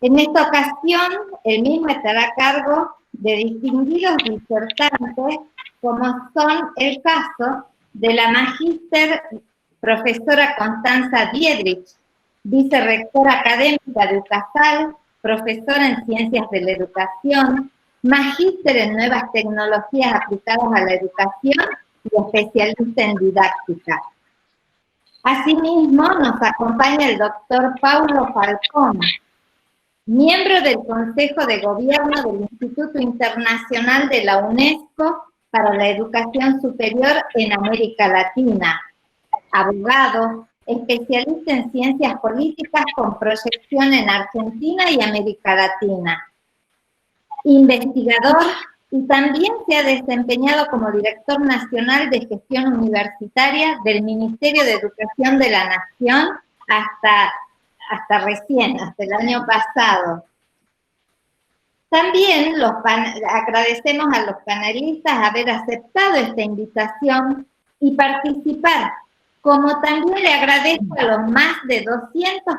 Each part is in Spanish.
En esta ocasión, el mismo estará a cargo de distinguidos disertantes, como son el caso de la magíster profesora Constanza Diedrich, vicerrectora académica de UCASAL, profesora en Ciencias de la Educación, magíster en Nuevas Tecnologías aplicadas a la educación y especialista en didáctica. Asimismo, nos acompaña el doctor Paulo Falcón, miembro del Consejo de Gobierno del Instituto Internacional de la UNESCO para la Educación Superior en América Latina, abogado, especialista en ciencias políticas con proyección en Argentina y América Latina, investigador y también se ha desempeñado como director nacional de gestión universitaria del Ministerio de Educación de la Nación hasta recién, hasta el año pasado. También agradecemos a los panelistas haber aceptado esta invitación y participar, como también le agradezco a los más de 200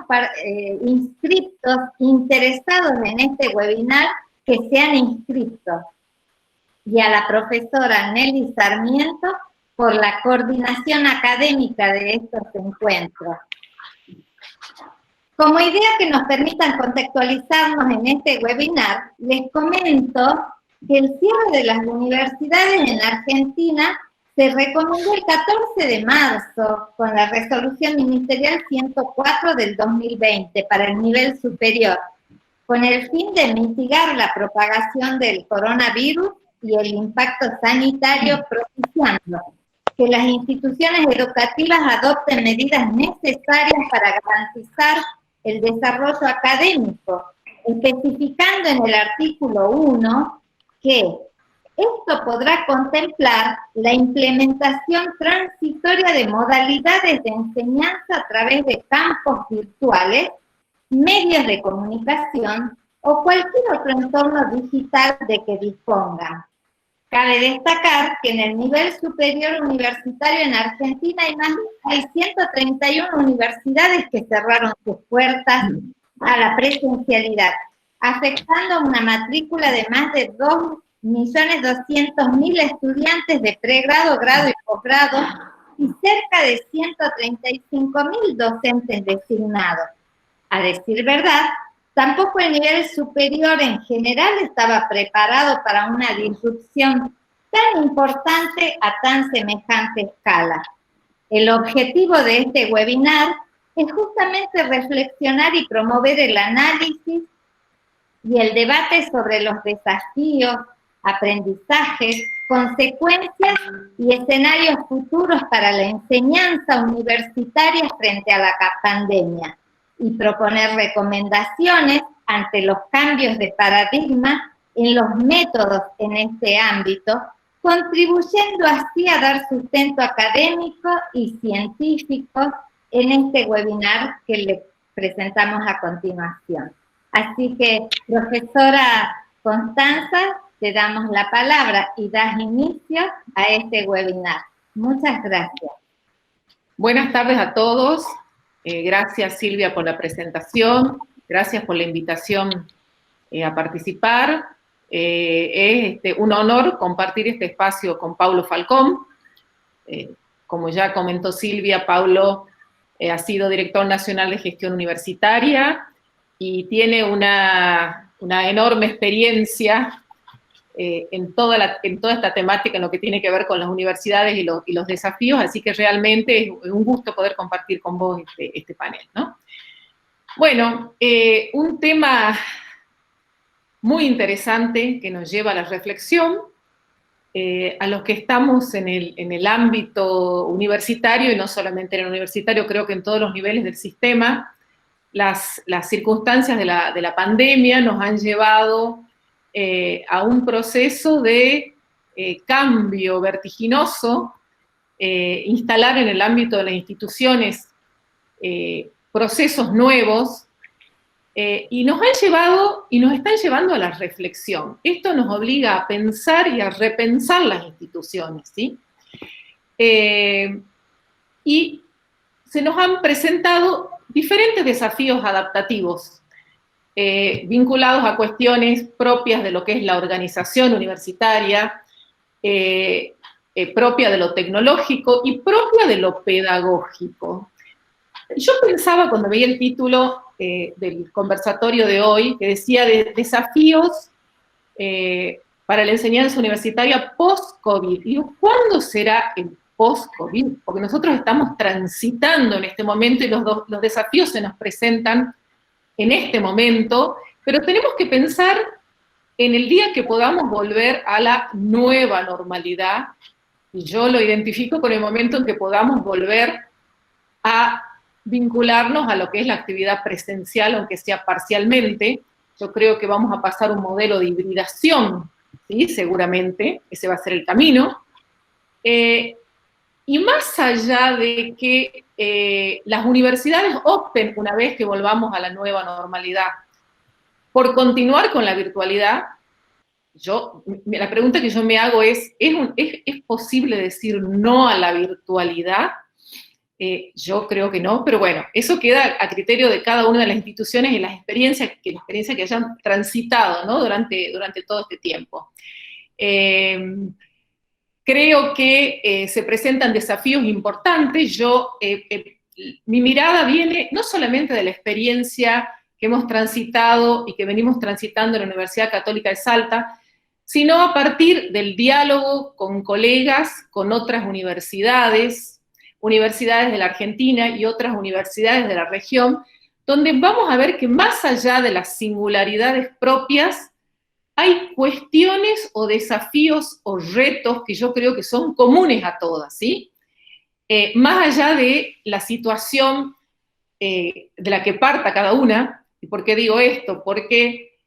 inscriptos interesados en este webinar que se han inscrito, y a la profesora Nelly Sarmiento por la coordinación académica de estos encuentros. Como idea que nos permitan contextualizarnos en este webinar, les comento que el cierre de las universidades en Argentina se recomendó el 14 de marzo con la resolución ministerial 104 del 2020 para el nivel superior, con el fin de mitigar la propagación del coronavirus y el impacto sanitario, propiciando que las instituciones educativas adopten medidas necesarias para garantizar el desarrollo académico, especificando en el artículo 1 que esto podrá contemplar la implementación transitoria de modalidades de enseñanza a través de campos virtuales, medios de comunicación o cualquier otro entorno digital de que dispongan. Cabe destacar que en el nivel superior universitario en Argentina hay 131 universidades que cerraron sus puertas a la presencialidad, afectando a una matrícula de más de 2.200.000 estudiantes de pregrado, grado y posgrado y cerca de 135.000 docentes designados. A decir verdad, tampoco el nivel superior en general estaba preparado para una disrupción tan importante a tan semejante escala. El objetivo de este webinar es justamente reflexionar y promover el análisis y el debate sobre los desafíos, aprendizajes, consecuencias y escenarios futuros para la enseñanza universitaria frente a la pandemia, y proponer recomendaciones ante los cambios de paradigma en los métodos en este ámbito, contribuyendo así a dar sustento académico y científico en este webinar que le presentamos a continuación. Así que, profesora Constanza, te damos la palabra y das inicio a este webinar. Muchas gracias. Buenas tardes a todos. Gracias, Silvia, por la presentación. Gracias por la invitación a participar. Es un honor compartir este espacio con Paulo Falcón. Como ya comentó Silvia, Paulo ha sido director nacional de gestión universitaria y tiene una enorme experiencia en toda esta temática, en lo que tiene que ver con las universidades y los desafíos, así que realmente es un gusto poder compartir con vos este panel, ¿no? Bueno, un tema muy interesante que nos lleva a la reflexión, a los que estamos en el ámbito universitario, y no solamente en el universitario, creo que en todos los niveles del sistema, las circunstancias de la pandemia nos han llevado a un proceso de cambio vertiginoso, instalar en el ámbito de las instituciones procesos nuevos, y nos están llevando a la reflexión. Esto nos obliga a pensar y a repensar las instituciones, ¿sí? Y se nos han presentado diferentes desafíos adaptativos vinculados a cuestiones propias de lo que es la organización universitaria, propia de lo tecnológico y propia de lo pedagógico. Yo pensaba cuando veía el título del conversatorio de hoy, que decía de desafíos para la enseñanza universitaria post-COVID. Digo, ¿cuándo será el post-COVID? Porque nosotros estamos transitando en este momento y los desafíos se nos presentan en este momento, pero tenemos que pensar en el día que podamos volver a la nueva normalidad, y yo lo identifico con el momento en que podamos volver a vincularnos a lo que es la actividad presencial, aunque sea parcialmente. Yo creo que vamos a pasar un modelo de hibridación, ¿sí? Seguramente, ese va a ser el camino. Y más allá de que las universidades opten, una vez que volvamos a la nueva normalidad, por continuar con la virtualidad, la pregunta que yo me hago ¿es posible decir no a la virtualidad? Yo creo que no, pero bueno, eso queda a criterio de cada una de las instituciones y la experiencia que hayan transitado, ¿no? durante todo este tiempo. Creo que se presentan desafíos importantes. Mi mirada viene no solamente de la experiencia que hemos transitado y que venimos transitando en la Universidad Católica de Salta, sino a partir del diálogo con colegas, con otras universidades de la Argentina y otras universidades de la región, donde vamos a ver que más allá de las singularidades propias, hay cuestiones o desafíos o retos que yo creo que son comunes a todas, ¿sí? Más allá de la situación de la que parta cada una. ¿Y por qué digo esto? Porque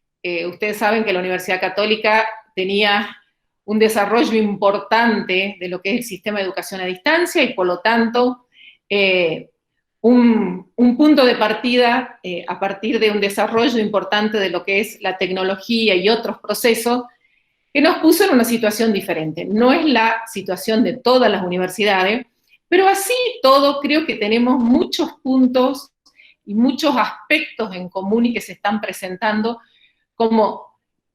ustedes saben que la Universidad Católica tenía un desarrollo importante de lo que es el sistema de educación a distancia y por lo tanto un punto de partida a partir de un desarrollo importante de lo que es la tecnología y otros procesos que nos puso en una situación diferente. No es la situación de todas las universidades, pero así todo creo que tenemos muchos puntos y muchos aspectos en común y que se están presentando como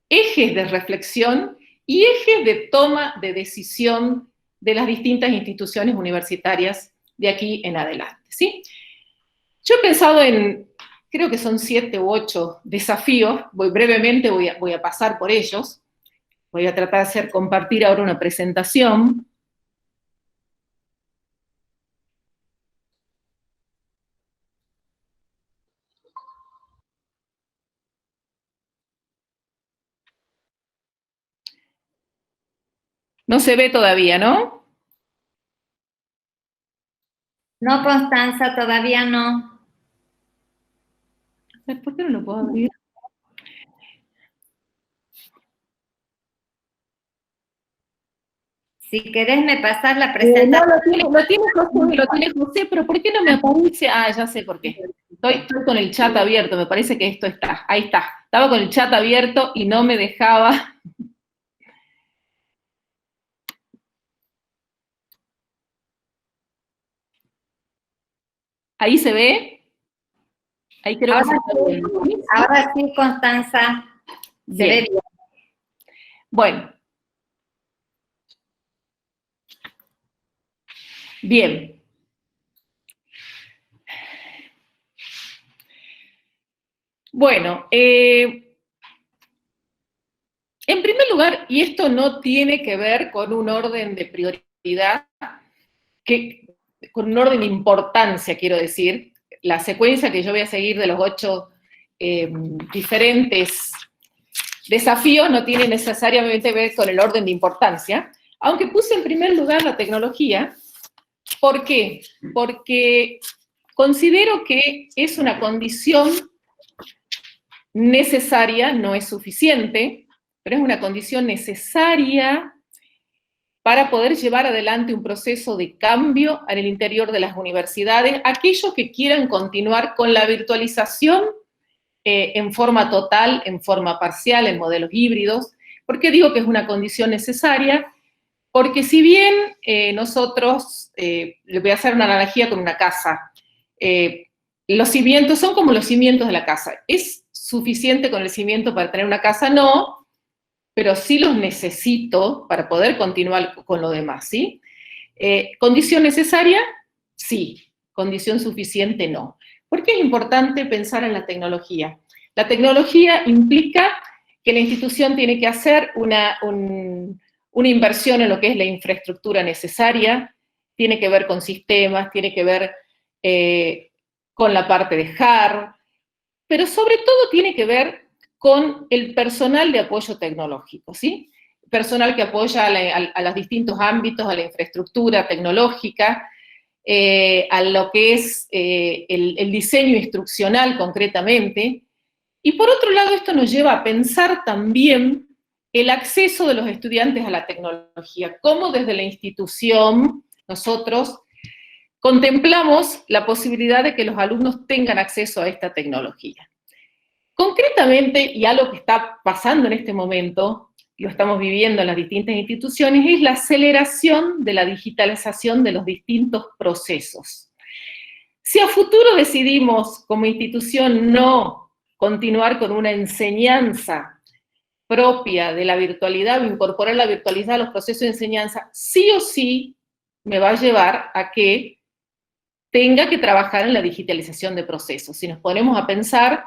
ejes de reflexión y ejes de toma de decisión de las distintas instituciones universitarias de aquí en adelante, ¿sí? Yo he pensado creo que son 7 u 8 desafíos, brevemente voy a pasar por ellos, voy a tratar de compartir ahora una presentación. No se ve todavía, ¿no? No, Constanza, todavía no. ¿Por qué no lo puedo abrir? Si querés me pasás la presentación. No, lo tiene José, pero ¿por qué no me aparece? Ah, ya sé por qué. Estoy con el chat abierto, me parece que esto está. Ahí está. Estaba con el chat abierto y no me dejaba. ¿Ahí se ve? Ahí creo que se ve. Ahora sí, Constanza, se ve bien. Bueno. Bien. Bueno, en primer lugar, y esto no tiene que ver con un orden de prioridad, con un orden de importancia, quiero decir, la secuencia que yo voy a seguir de los 8 diferentes desafíos no tiene necesariamente que ver con el orden de importancia, aunque puse en primer lugar la tecnología. ¿Por qué? Porque considero que es una condición necesaria, no es suficiente, pero es una condición necesaria para poder llevar adelante un proceso de cambio en el interior de las universidades, aquellos que quieran continuar con la virtualización en forma total, en forma parcial, en modelos híbridos. ¿Por qué digo que es una condición necesaria? Porque si bien nosotros, les voy a hacer una analogía con una casa, los cimientos son como los cimientos de la casa. Es suficiente con el cimiento para tener una casa, no, pero sí los necesito para poder continuar con lo demás, ¿sí? ¿Condición necesaria? Sí. Condición suficiente, no. ¿Por qué es importante pensar en la tecnología? La tecnología implica que la institución tiene que hacer una inversión en lo que es la infraestructura necesaria, tiene que ver con sistemas, tiene que ver con la parte de hardware, pero sobre todo tiene que ver con el personal de apoyo tecnológico, ¿sí? Personal que apoya a los distintos ámbitos, a la infraestructura tecnológica, a lo que es el diseño instruccional concretamente. Y por otro lado, esto nos lleva a pensar también el acceso de los estudiantes a la tecnología, cómo desde la institución nosotros contemplamos la posibilidad de que los alumnos tengan acceso a esta tecnología. Concretamente, y algo que está pasando en este momento, lo estamos viviendo en las distintas instituciones, es la aceleración de la digitalización de los distintos procesos. Si a futuro decidimos como institución no continuar con una enseñanza propia de la virtualidad o incorporar la virtualidad a los procesos de enseñanza, sí o sí me va a llevar a que tenga que trabajar en la digitalización de procesos. Si nos ponemos a pensar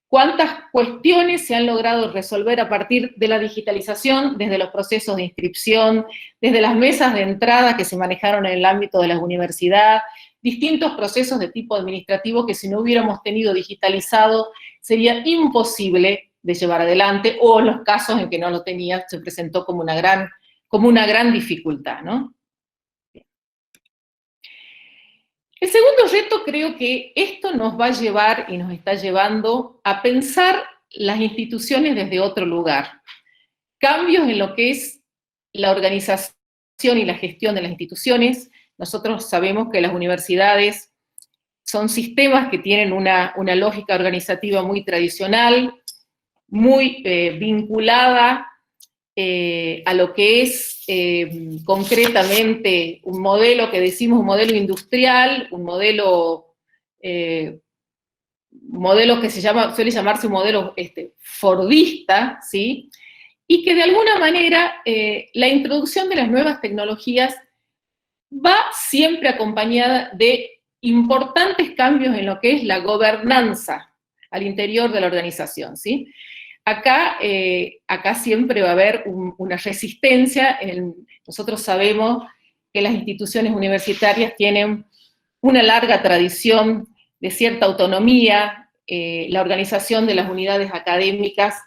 cuántas cuestiones se han logrado resolver a partir de la digitalización, desde los procesos de inscripción, desde las mesas de entrada que se manejaron en el ámbito de la universidad, distintos procesos de tipo administrativo que si no hubiéramos tenido digitalizado sería imposible de llevar adelante, o en los casos en que no lo tenía se presentó como una gran dificultad, ¿no? El segundo reto, creo que esto nos va a llevar y nos está llevando a pensar las instituciones desde otro lugar. Cambios en lo que es la organización y la gestión de las instituciones. Nosotros sabemos que las universidades son sistemas que tienen una lógica organizativa muy tradicional, muy vinculada a lo que es concretamente un modelo que decimos un modelo industrial, un modelo que suele llamarse un modelo fordista, ¿sí? Y que de alguna manera la introducción de las nuevas tecnologías va siempre acompañada de importantes cambios en lo que es la gobernanza al interior de la organización, ¿sí? Acá siempre va a haber una resistencia. Nosotros sabemos que las instituciones universitarias tienen una larga tradición de cierta autonomía, la organización de las unidades académicas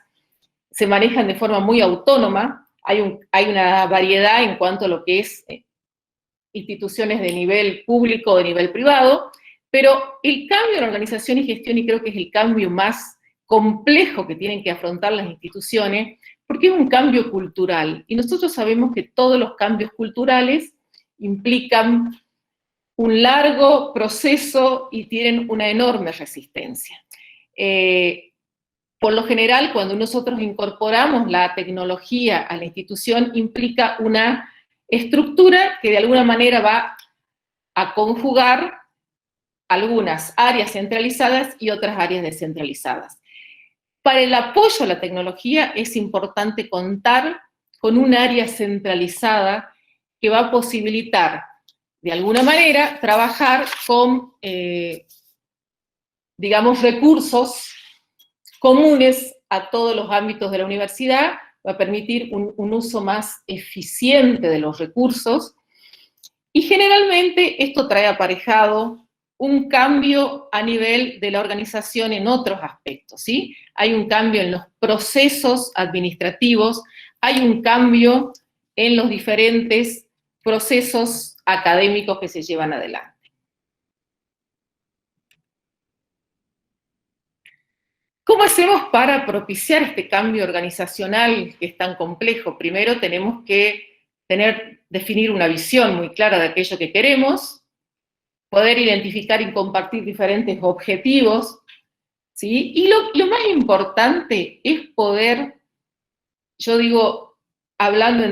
se manejan de forma muy autónoma, hay una variedad en cuanto a lo que es instituciones de nivel público o de nivel privado, pero el cambio en organización y gestión, y creo que es el cambio más complejo que tienen que afrontar las instituciones, porque es un cambio cultural, y nosotros sabemos que todos los cambios culturales implican un largo proceso y tienen una enorme resistencia. Por lo general, cuando nosotros incorporamos la tecnología a la institución, implica una estructura que de alguna manera va a conjugar algunas áreas centralizadas y otras áreas descentralizadas. Para el apoyo a la tecnología es importante contar con un área centralizada que va a posibilitar, de alguna manera, trabajar con, digamos, recursos comunes a todos los ámbitos de la universidad, va a permitir un uso más eficiente de los recursos, y generalmente esto trae aparejado un cambio a nivel de la organización en otros aspectos, ¿sí? Hay un cambio en los procesos administrativos, hay un cambio en los diferentes procesos académicos que se llevan adelante. ¿Cómo hacemos para propiciar este cambio organizacional que es tan complejo? Primero tenemos que definir una visión muy clara de aquello que queremos, poder identificar y compartir diferentes objetivos, ¿sí? Y lo más importante es poder, yo digo, hablando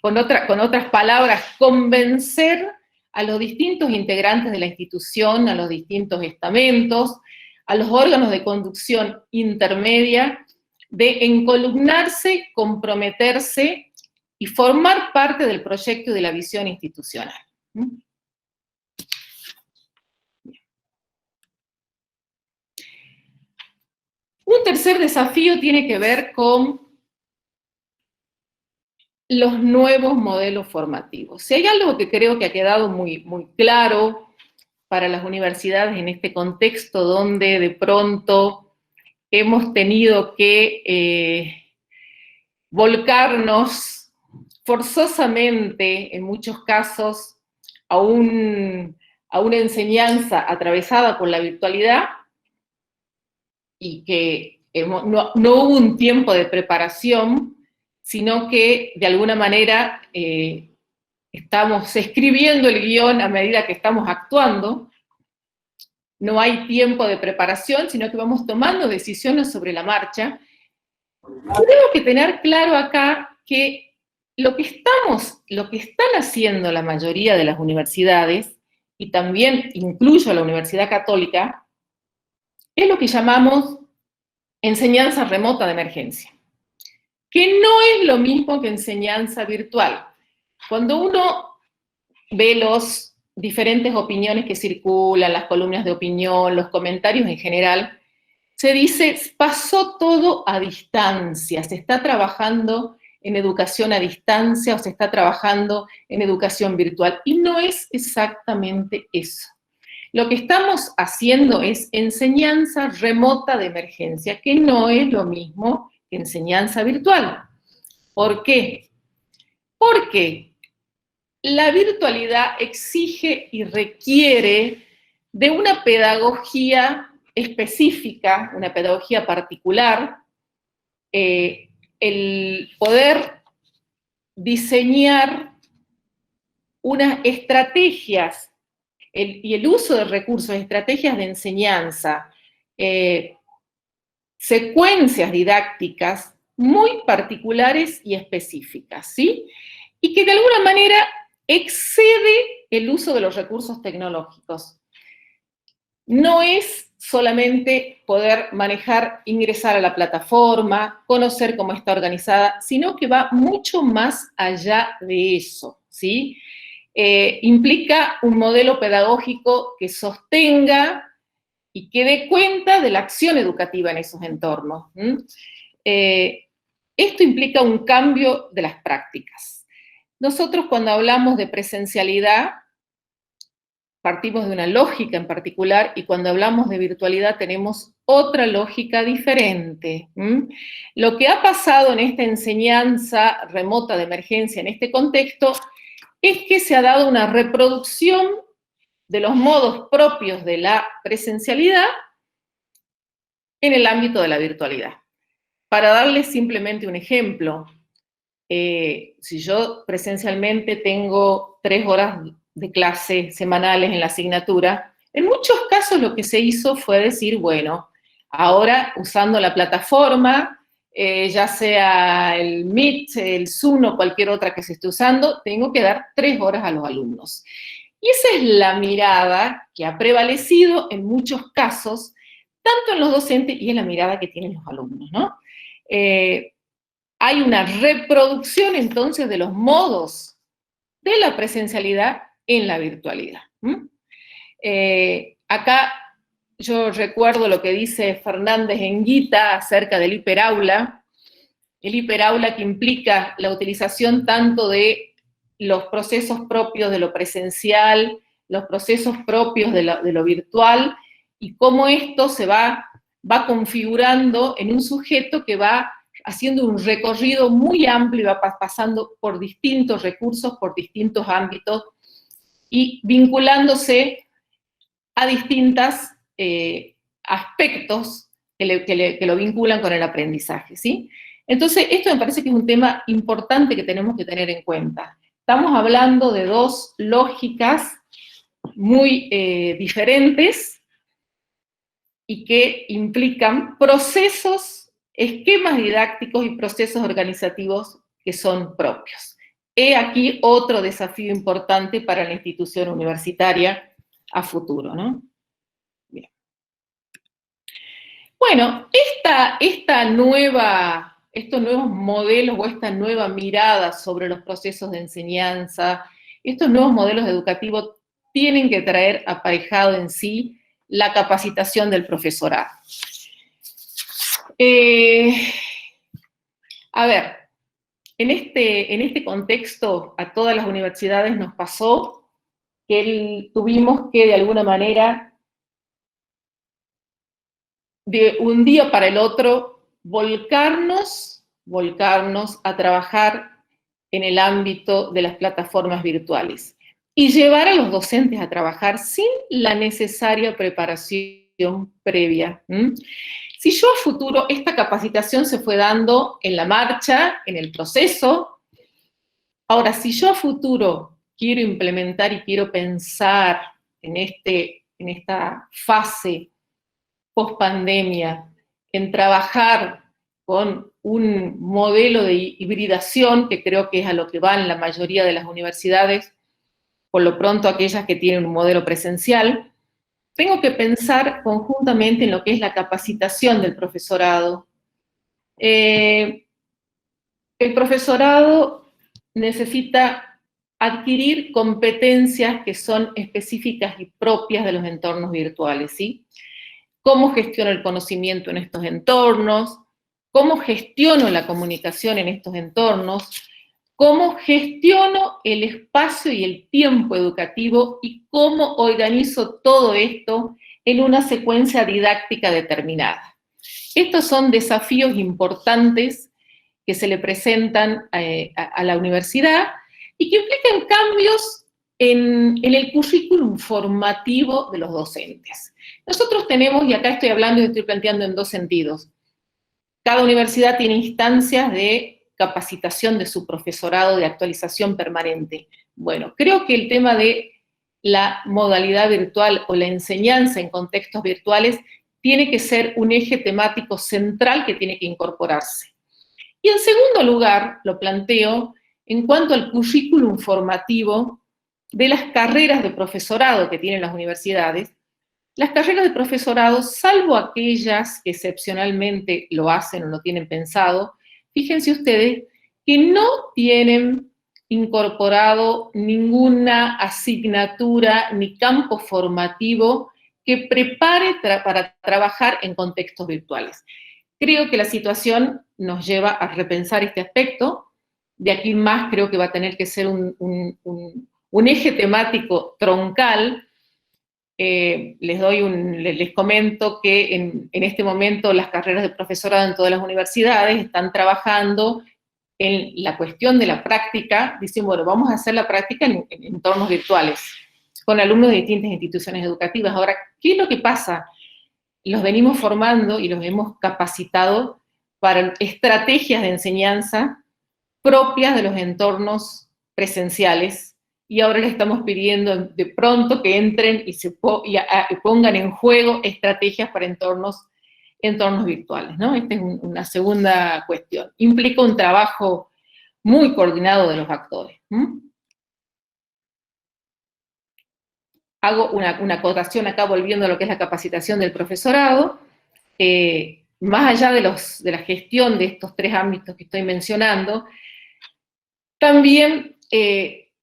con otras palabras, convencer a los distintos integrantes de la institución, a los distintos estamentos, a los órganos de conducción intermedia de encolumnarse, comprometerse y formar parte del proyecto y de la visión institucional. Un tercer desafío tiene que ver con los nuevos modelos formativos. Si hay algo que creo que ha quedado muy, muy claro para las universidades en este contexto donde de pronto hemos tenido que volcarnos forzosamente, en muchos casos, a una enseñanza atravesada por la virtualidad y que no hubo un tiempo de preparación, sino que de alguna manera estamos escribiendo el guión a medida que estamos actuando. No hay tiempo de preparación, sino que vamos tomando decisiones sobre la marcha. Tenemos que tener claro acá que lo que están haciendo la mayoría de las universidades, y también incluyo a la Universidad Católica, es lo que llamamos enseñanza remota de emergencia, que no es lo mismo que enseñanza virtual. Cuando uno ve las diferentes opiniones que circulan, las columnas de opinión, los comentarios en general, se dice, pasó todo a distancia, se está trabajando en educación a distancia o se está trabajando en educación virtual. Y no es exactamente eso. Lo que estamos haciendo es enseñanza remota de emergencia, que no es lo mismo que enseñanza virtual. ¿Por qué? Porque la virtualidad exige y requiere de una pedagogía específica, una pedagogía particular, el poder diseñar unas estrategias y el uso de recursos, estrategias de enseñanza, secuencias didácticas muy particulares y específicas, ¿sí? Y que de alguna manera excede el uso de los recursos tecnológicos. No es solamente poder manejar, ingresar a la plataforma, conocer cómo está organizada, sino que va mucho más allá de eso, ¿sí? Implica un modelo pedagógico que sostenga y que dé cuenta de la acción educativa en esos entornos. Esto implica un cambio de las prácticas. Nosotros cuando hablamos de presencialidad, partimos de una lógica en particular, y cuando hablamos de virtualidad tenemos otra lógica diferente. Lo que ha pasado en esta enseñanza remota de emergencia, en este contexto, es que se ha dado una reproducción de los modos propios de la presencialidad en el ámbito de la virtualidad. Para darles simplemente un ejemplo, si yo presencialmente tengo 3 horas de clase semanales en la asignatura, en muchos casos lo que se hizo fue decir, bueno, ahora usando la plataforma, ya sea el Meet, el Zoom o cualquier otra que se esté usando, tengo que dar 3 horas a los alumnos. Y esa es la mirada que ha prevalecido en muchos casos, tanto en los docentes y en la mirada que tienen los alumnos, ¿no? Hay una reproducción entonces de los modos de la presencialidad en la virtualidad. Acá yo recuerdo lo que dice Fernández Enguita acerca del hiperaula. El hiperaula que implica la utilización tanto de los procesos propios de lo presencial, los procesos propios de lo virtual, y cómo esto se va configurando en un sujeto que va haciendo un recorrido muy amplio y va pasando por distintos recursos, por distintos ámbitos, y vinculándose a distintos aspectos que lo vinculan con el aprendizaje, ¿sí? Entonces, esto me parece que es un tema importante que tenemos que tener en cuenta. Estamos hablando de 2 lógicas muy diferentes y que implican procesos, esquemas didácticos y procesos organizativos que son propios. He aquí otro desafío importante para la institución universitaria a futuro, ¿no? Bien. Bueno, estos nuevos modelos o esta nueva mirada sobre los procesos de enseñanza, estos nuevos modelos educativos tienen que traer aparejado en sí la capacitación del profesorado. A ver, en este contexto a todas las universidades nos pasó que tuvimos que de alguna manera de un día para el otro volcarnos a trabajar en el ámbito de las plataformas virtuales y llevar a los docentes a trabajar sin la necesaria preparación previa. Si yo a futuro, esta capacitación se fue dando en la marcha, en el proceso. Ahora, si yo a futuro quiero implementar y quiero pensar en esta fase post-pandemia, en trabajar con un modelo de hibridación, que creo que es a lo que van la mayoría de las universidades, por lo pronto aquellas que tienen un modelo presencial, tengo que pensar conjuntamente en lo que es la capacitación del profesorado. El profesorado necesita adquirir competencias que son específicas y propias de los entornos virtuales, ¿sí? Cómo gestiono el conocimiento en estos entornos, cómo gestiono la comunicación en estos entornos, cómo gestiono el espacio y el tiempo educativo y cómo organizo todo esto en una secuencia didáctica determinada. Estos son desafíos importantes que se le presentan a la universidad y que implican cambios en el currículum formativo de los docentes. Nosotros tenemos, y acá estoy hablando y estoy planteando en dos sentidos, cada universidad tiene instancias de capacitación de su profesorado, de actualización permanente. Bueno, creo que el tema de la modalidad virtual o la enseñanza en contextos virtuales tiene que ser un eje temático central que tiene que incorporarse. Y en segundo lugar, lo planteo en cuanto al currículum formativo de las carreras de profesorado que tienen las universidades. Las carreras de profesorado, salvo aquellas que excepcionalmente lo hacen o lo tienen pensado, fíjense ustedes que no tienen incorporado ninguna asignatura ni campo formativo que prepare para trabajar en contextos virtuales. Creo que la situación nos lleva a repensar este aspecto. De aquí más creo que va a tener que ser un eje temático troncal. Les comento que en este momento las carreras de profesorado en todas las universidades están trabajando en la cuestión de la práctica. Dicen, bueno, vamos a hacer la práctica en entornos virtuales, con alumnos de distintas instituciones educativas. Ahora, ¿qué es lo que pasa? Los venimos formando y los hemos capacitado para estrategias de enseñanza propias de los entornos presenciales, y ahora les estamos pidiendo de pronto que entren y pongan en juego estrategias para entornos virtuales, ¿no? Esta es una segunda cuestión. Implica un trabajo muy coordinado de los actores. Hago una acotación acá volviendo a lo que es la capacitación del profesorado. Más allá de la gestión de estos tres ámbitos que estoy mencionando, también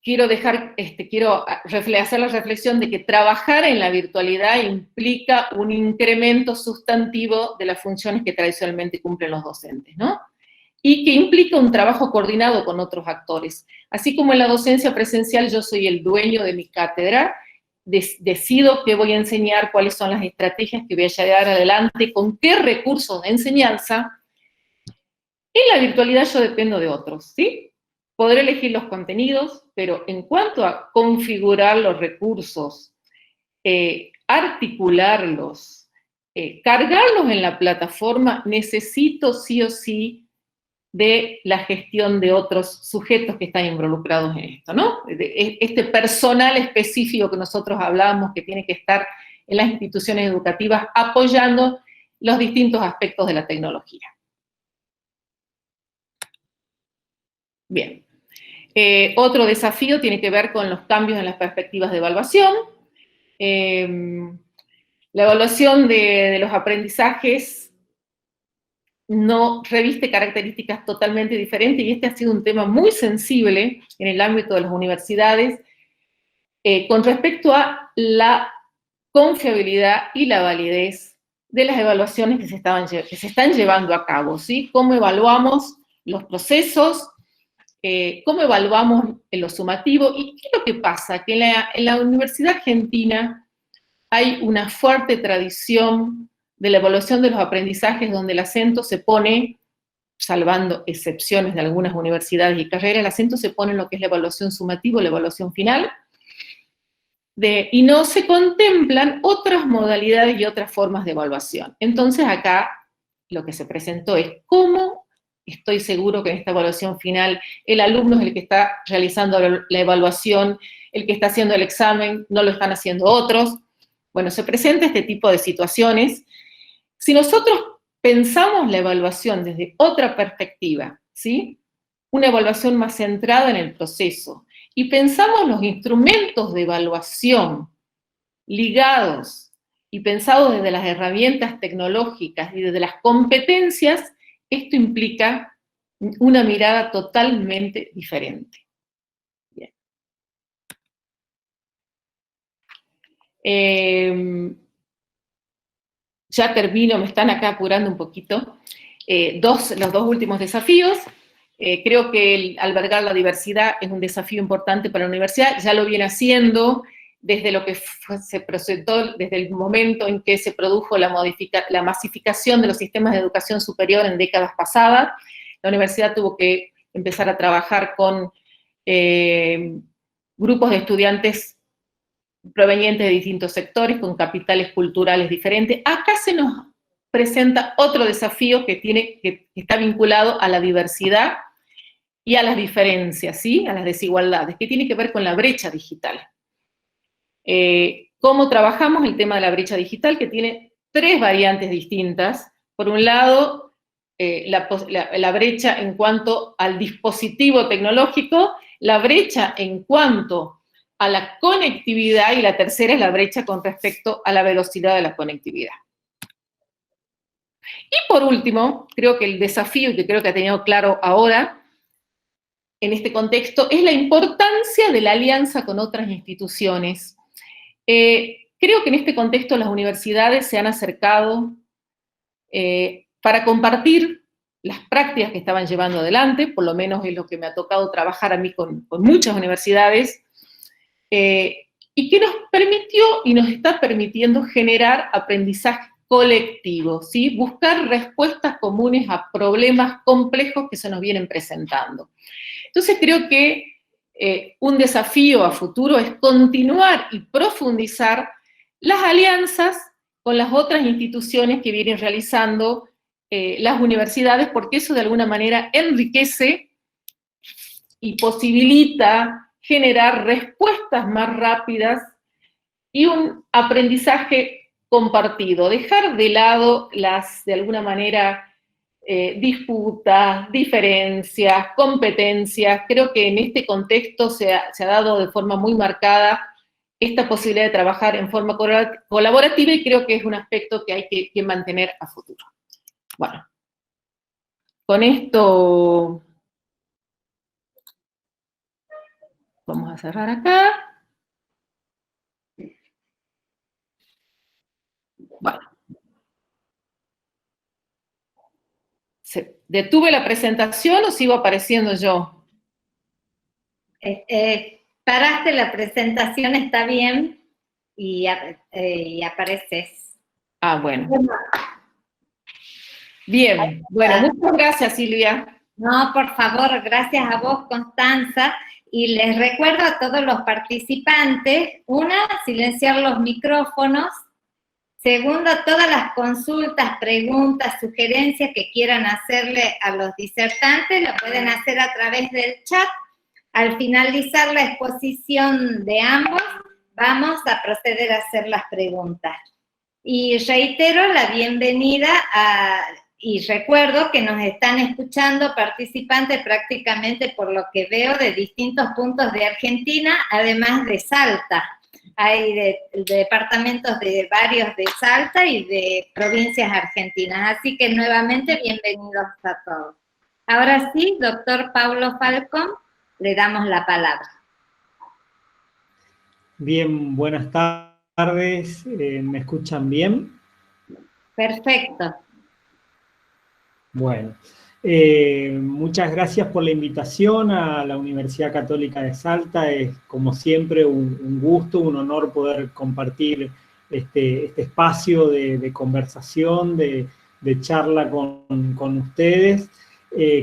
quiero hacer la reflexión de que trabajar en la virtualidad implica un incremento sustantivo de las funciones que tradicionalmente cumplen los docentes, ¿no? Y que implica un trabajo coordinado con otros actores. Así como en la docencia presencial yo soy el dueño de mi cátedra, decido qué voy a enseñar, cuáles son las estrategias que voy a llevar adelante, con qué recursos de enseñanza. En la virtualidad yo dependo de otros, ¿sí? Podré elegir los contenidos, pero en cuanto a configurar los recursos, articularlos, cargarlos en la plataforma, necesito sí o sí de la gestión de otros sujetos que están involucrados en esto, ¿no? Este personal específico que nosotros hablamos, que tiene que estar en las instituciones educativas apoyando los distintos aspectos de la tecnología. Bien. Otro desafío tiene que ver con los cambios en las perspectivas de evaluación. La evaluación de los aprendizajes no reviste características totalmente diferentes, y este ha sido un tema muy sensible en el ámbito de las universidades con respecto a la confiabilidad y la validez de las evaluaciones que se están llevando a cabo, ¿sí? Cómo evaluamos los procesos, cómo evaluamos en lo sumativo, y qué es lo que pasa, que en la Universidad Argentina hay una fuerte tradición de la evaluación de los aprendizajes donde el acento se pone, salvando excepciones de algunas universidades y carreras, el acento se pone en lo que es la evaluación sumativa, la evaluación final, y no se contemplan otras modalidades y otras formas de evaluación. Entonces acá lo que se presentó es cómo estoy seguro que en esta evaluación final el alumno es el que está realizando la evaluación, el que está haciendo el examen, no lo están haciendo otros. Bueno, se presenta este tipo de situaciones. Si nosotros pensamos la evaluación desde otra perspectiva, ¿sí? Una evaluación más centrada en el proceso, y pensamos los instrumentos de evaluación ligados y pensados desde las herramientas tecnológicas y desde las competencias, esto implica una mirada totalmente diferente. Bien. Ya termino, me están acá apurando un poquito. Los dos últimos desafíos. Creo que el albergar la diversidad es un desafío importante para la universidad, ya lo viene haciendo desde lo que se presentó, desde el momento en que se produjo la masificación de los sistemas de educación superior en décadas pasadas. La universidad tuvo que empezar a trabajar con grupos de estudiantes provenientes de distintos sectores, con capitales culturales diferentes. Acá se nos presenta otro desafío que está vinculado a la diversidad y a las diferencias, ¿sí? A las desigualdades, que tiene que ver con la brecha digital. ¿Cómo trabajamos el tema de la brecha digital? Que tiene tres variantes distintas. Por un lado, la brecha en cuanto al dispositivo tecnológico, la brecha en cuanto a la conectividad, y la tercera es la brecha con respecto a la velocidad de la conectividad. Y por último, creo que el desafío, y que creo que ha tenido claro ahora, en este contexto, es la importancia de la alianza con otras instituciones. Creo que en este contexto las universidades se han acercado para compartir las prácticas que estaban llevando adelante, por lo menos es lo que me ha tocado trabajar a mí con muchas universidades, y que nos permitió y nos está permitiendo generar aprendizaje colectivo, ¿sí? Buscar respuestas comunes a problemas complejos que se nos vienen presentando. Entonces creo que un desafío a futuro es continuar y profundizar las alianzas con las otras instituciones que vienen realizando las universidades, porque eso de alguna manera enriquece y posibilita generar respuestas más rápidas y un aprendizaje compartido. Dejar de lado las, de alguna manera, disputas, diferencias, competencias. Creo que en este contexto se ha dado de forma muy marcada esta posibilidad de trabajar en forma colaborativa, y creo que es un aspecto que hay que mantener a futuro. Bueno, con esto vamos a cerrar acá. Bueno. ¿Detuve la presentación o sigo apareciendo yo? Paraste la presentación, está bien, y apareces. Ah, bueno. Bien, bueno, muchas gracias, Silvia. No, por favor, gracias a vos, Constanza. Y les recuerdo a todos los participantes, una, silenciar los micrófonos. Segunda, todas las consultas, preguntas, sugerencias que quieran hacerle a los disertantes, lo pueden hacer a través del chat. Al finalizar la exposición de ambos, vamos a proceder a hacer las preguntas. Y reitero la bienvenida y recuerdo que nos están escuchando participantes prácticamente, por lo que veo, de distintos puntos de Argentina, además de Salta. hay de departamentos de varios de Salta y de provincias argentinas. Así que nuevamente bienvenidos a todos. Ahora sí, doctor Paulo Falcón, le damos la palabra. Bien, buenas tardes. ¿Me escuchan bien? Perfecto. Bueno, muchas gracias por la invitación a la Universidad Católica de Salta. Es, como siempre, un gusto, un honor poder compartir este espacio de conversación, de charla con ustedes.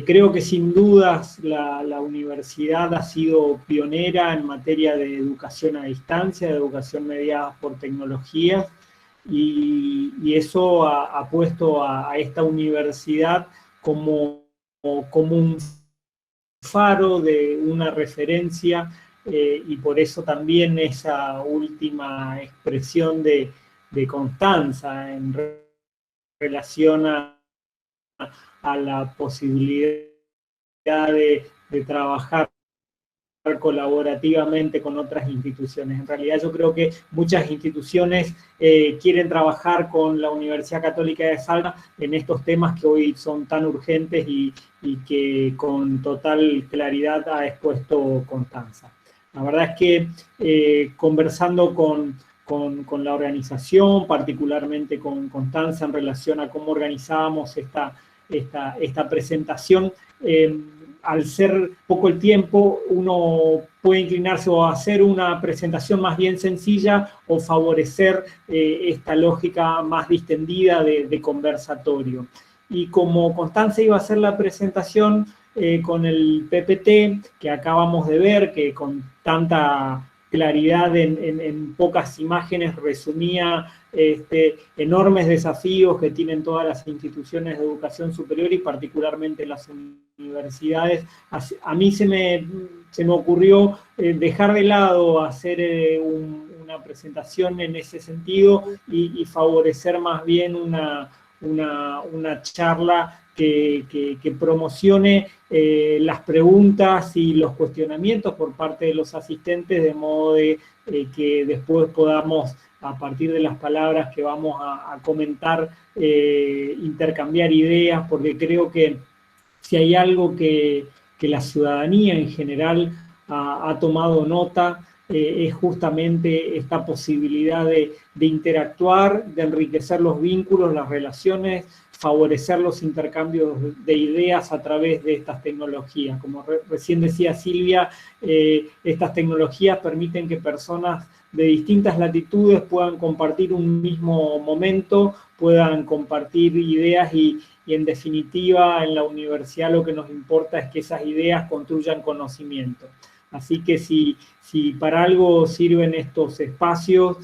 Creo que sin dudas la universidad ha sido pionera en materia de educación a distancia, de educación mediada por tecnologías, y eso ha puesto a esta universidad como un faro de una referencia, y por eso también esa última expresión de Constanza en relación a la posibilidad de trabajar colaborativamente con otras instituciones. En realidad yo creo que muchas instituciones quieren trabajar con la Universidad Católica de Salta en estos temas que hoy son tan urgentes y que con total claridad ha expuesto Constanza. La verdad es que conversando con la organización, particularmente con Constanza en relación a cómo organizábamos esta presentación, al ser poco el tiempo, uno puede inclinarse o hacer una presentación más bien sencilla o favorecer esta lógica más distendida de conversatorio. Y como Constanza iba a hacer la presentación con el PPT, que acabamos de ver, que con tanta claridad en pocas imágenes resumía enormes desafíos que tienen todas las instituciones de educación superior y particularmente las universidades. A mí se me ocurrió dejar de lado hacer una presentación en ese sentido y favorecer más bien una charla que promocione las preguntas y los cuestionamientos por parte de los asistentes, de modo de que después podamos, a partir de las palabras que vamos a comentar, intercambiar ideas, porque creo que si hay algo que la ciudadanía en general ha tomado nota, es justamente esta posibilidad de interactuar, de enriquecer los vínculos, las relaciones, favorecer los intercambios de ideas a través de estas tecnologías. Como recién decía Silvia, estas tecnologías permiten que personas de distintas latitudes puedan compartir un mismo momento, puedan compartir ideas y en definitiva en la universidad lo que nos importa es que esas ideas construyan conocimiento. Así que si para algo sirven estos espacios,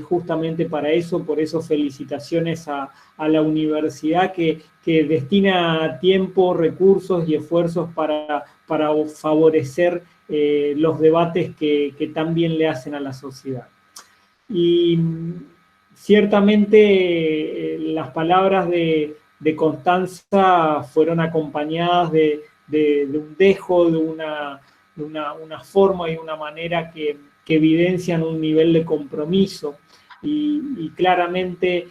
justamente para eso, por eso felicitaciones a la universidad que destina tiempo, recursos y esfuerzos para favorecer los debates que tan bien le hacen a la sociedad. Y ciertamente las palabras de Constanza fueron acompañadas de un dejo, de una forma y una manera que evidencian un nivel de compromiso y claramente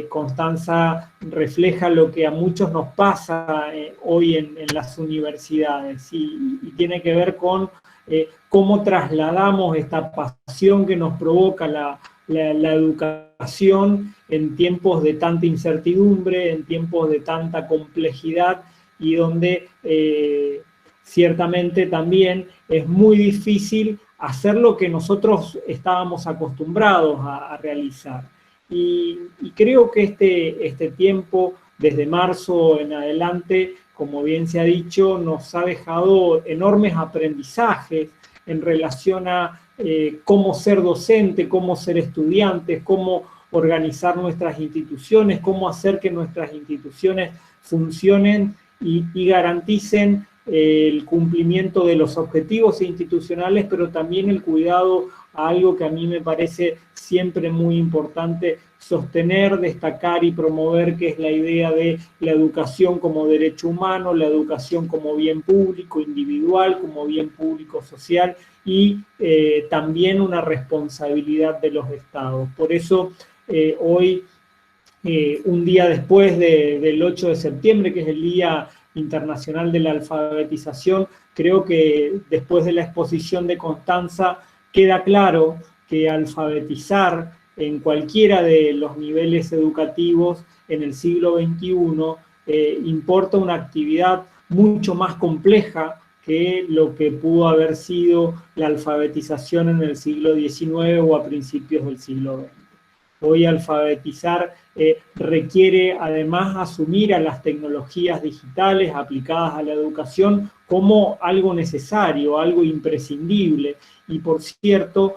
Constanza refleja lo que a muchos nos pasa hoy en las universidades y tiene que ver con cómo trasladamos esta pasión que nos provoca la educación en tiempos de tanta incertidumbre, en tiempos de tanta complejidad y donde ciertamente también es muy difícil hacer lo que nosotros estábamos acostumbrados a realizar. Y creo que este tiempo, desde marzo en adelante, como bien se ha dicho, nos ha dejado enormes aprendizajes en relación a cómo ser docente, cómo ser estudiantes, cómo organizar nuestras instituciones, cómo hacer que nuestras instituciones funcionen y garanticen el cumplimiento de los objetivos institucionales, pero también el cuidado a algo que a mí me parece siempre muy importante sostener, destacar y promover, que es la idea de la educación como derecho humano, la educación como bien público individual, como bien público social, y también una responsabilidad de los estados. Por eso hoy, un día después del 8 de septiembre, que es el Día Internacional de la Alfabetización, creo que después de la exposición de Constanza queda claro que alfabetizar en cualquiera de los niveles educativos en el siglo XXI importa una actividad mucho más compleja que lo que pudo haber sido la alfabetización en el siglo XIX o a principios del siglo XX. Hoy alfabetizar requiere además asumir a las tecnologías digitales aplicadas a la educación como algo necesario, algo imprescindible y, por cierto,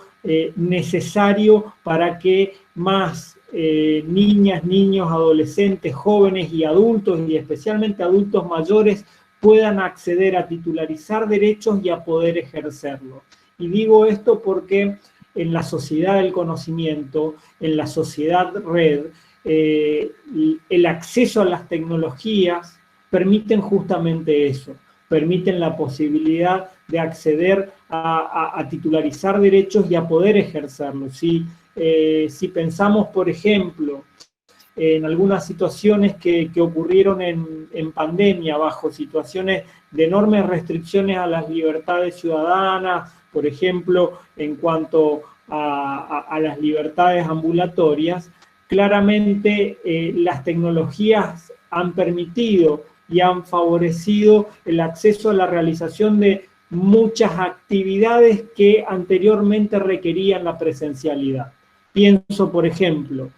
necesario para que más niñas, niños, adolescentes, jóvenes y adultos, y especialmente adultos mayores, puedan acceder a titularizar derechos y a poder ejercerlo. Y digo esto porque en la sociedad del conocimiento, en la sociedad red, el acceso a las tecnologías permiten justamente eso, permiten la posibilidad de acceder a titularizar derechos y a poder ejercerlos. Si pensamos, por ejemplo, en algunas situaciones que ocurrieron en pandemia, bajo situaciones de enormes restricciones a las libertades ciudadanas, por ejemplo, en cuanto a las libertades ambulatorias, claramente las tecnologías han permitido y han favorecido el acceso a la realización de muchas actividades que anteriormente requerían la presencialidad. Pienso, por ejemplo,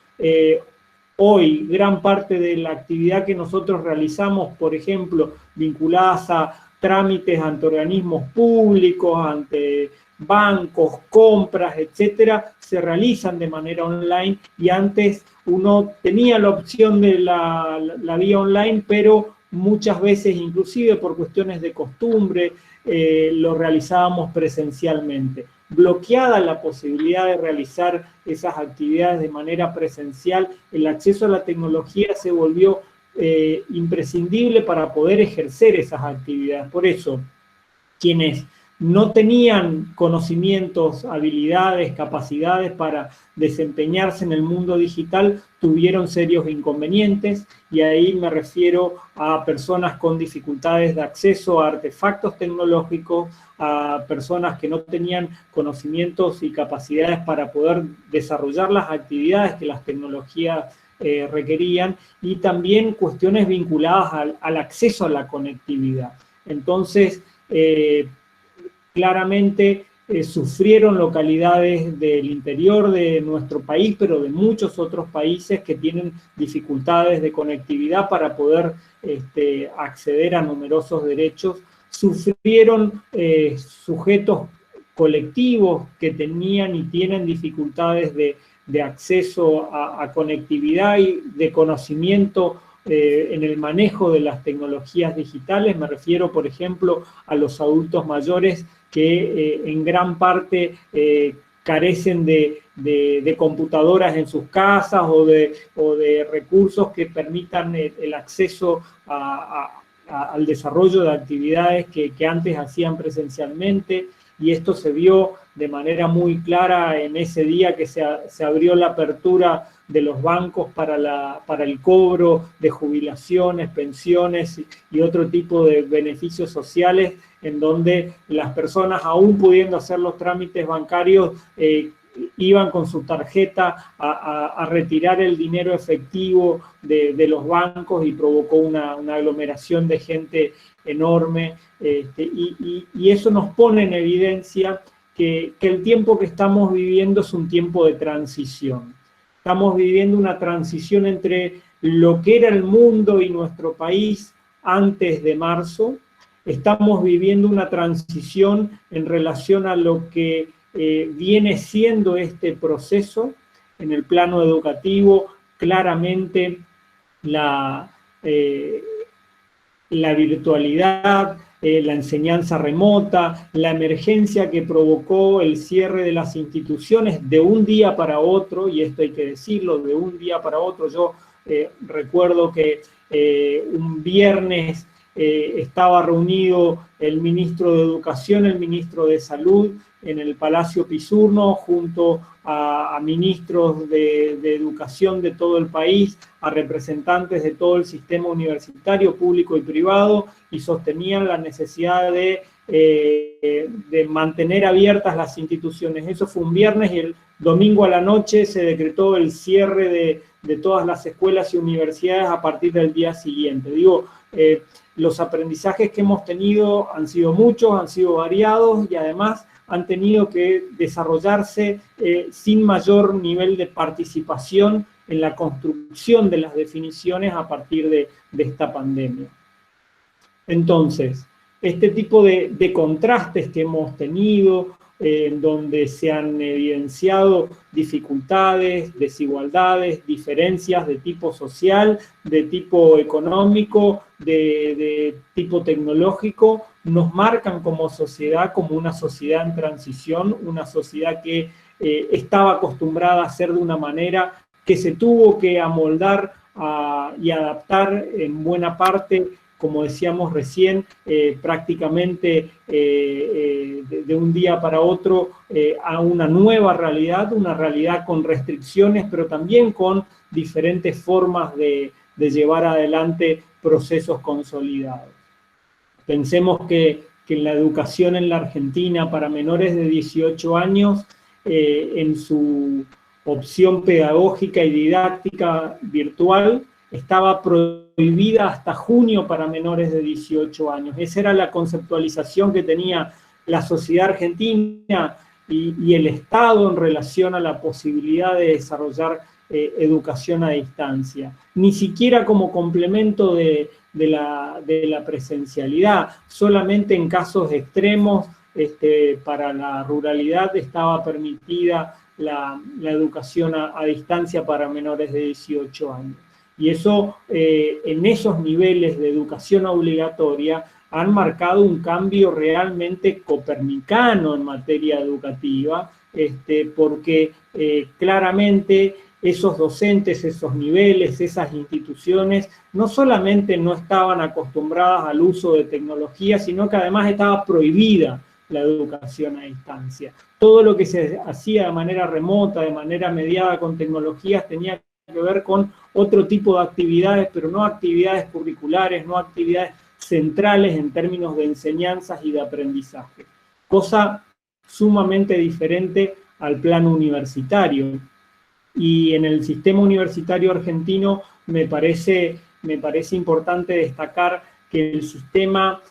hoy gran parte de la actividad que nosotros realizamos, por ejemplo, vinculadas a trámites ante organismos públicos, ante bancos, compras, etcétera, se realizan de manera online, y antes uno tenía la opción de la vía online, pero muchas veces, inclusive por cuestiones de costumbre, lo realizábamos presencialmente. Bloqueada la posibilidad de realizar esas actividades de manera presencial, el acceso a la tecnología se volvió imprescindible para poder ejercer esas actividades. Por eso, quienes no tenían conocimientos, habilidades, capacidades para desempeñarse en el mundo digital, tuvieron serios inconvenientes, y ahí me refiero a personas con dificultades de acceso a artefactos tecnológicos, a personas que no tenían conocimientos y capacidades para poder desarrollar las actividades que las tecnologías requerían, y también cuestiones vinculadas al acceso a la conectividad. Entonces, claramente sufrieron localidades del interior de nuestro país, pero de muchos otros países que tienen dificultades de conectividad para poder acceder a numerosos derechos. Sufrieron sujetos colectivos que tenían y tienen dificultades de acceso a conectividad y de conocimiento en el manejo de las tecnologías digitales. Me refiero, por ejemplo, a los adultos mayores que en gran parte carecen de computadoras en sus casas o de recursos que permitan el acceso al desarrollo de actividades que antes hacían presencialmente, y esto se vio de manera muy clara en ese día que se abrió la apertura de los bancos para el cobro de jubilaciones, pensiones y otro tipo de beneficios sociales, en donde las personas, aún pudiendo hacer los trámites bancarios, iban con su tarjeta a retirar el dinero efectivo de los bancos, y provocó una aglomeración de gente enorme, y eso nos pone en evidencia que el tiempo que estamos viviendo es un tiempo de transición. Estamos viviendo una transición entre lo que era el mundo y nuestro país antes de marzo. Estamos viviendo una transición en relación a lo que viene siendo este proceso en el plano educativo. Claramente la virtualidad, la enseñanza remota, la emergencia que provocó el cierre de las instituciones de un día para otro, y esto hay que decirlo, de un día para otro. Yo recuerdo que un viernes estaba reunido el ministro de Educación, el ministro de Salud, en el Palacio Pisurno, junto a ministros de educación de todo el país, a representantes de todo el sistema universitario, público y privado, y sostenían la necesidad de mantener abiertas las instituciones. Eso fue un viernes, y el domingo a la noche se decretó el cierre de todas las escuelas y universidades a partir del día siguiente. Digo, los aprendizajes que hemos tenido han sido muchos, han sido variados, y además han tenido que desarrollarse sin mayor nivel de participación en la construcción de las definiciones a partir de esta pandemia. Entonces, este tipo de contrastes que hemos tenido, donde se han evidenciado dificultades, desigualdades, diferencias de tipo social, de tipo económico, de tipo tecnológico, nos marcan como sociedad, como una sociedad en transición, una sociedad que estaba acostumbrada a ser de una manera, que se tuvo que amoldar y adaptar en buena parte, como decíamos recién, prácticamente de un día para otro a una nueva realidad, una realidad con restricciones, pero también con diferentes formas de llevar adelante procesos consolidados. Pensemos que en la educación en la Argentina para menores de 18 años, en su opción pedagógica y didáctica virtual, estaba prohibida hasta junio para menores de 18 años. Esa era la conceptualización que tenía la sociedad argentina y el Estado en relación a la posibilidad de desarrollar educación a distancia. Ni siquiera como complemento de la presencialidad, solamente en casos extremos, para la ruralidad estaba permitida la educación a distancia para menores de 18 años. Y eso, en esos niveles de educación obligatoria, han marcado un cambio realmente copernicano en materia educativa, porque claramente esos docentes, esos niveles, esas instituciones, no solamente no estaban acostumbradas al uso de tecnología, sino que además estaba prohibida la educación a distancia. Todo lo que se hacía de manera remota, de manera mediada con tecnologías, tenía que ver con otro tipo de actividades, pero no actividades curriculares, no actividades centrales en términos de enseñanzas y de aprendizaje. Cosa sumamente diferente al plano universitario. Y en el sistema universitario argentino me parece importante destacar que el sistema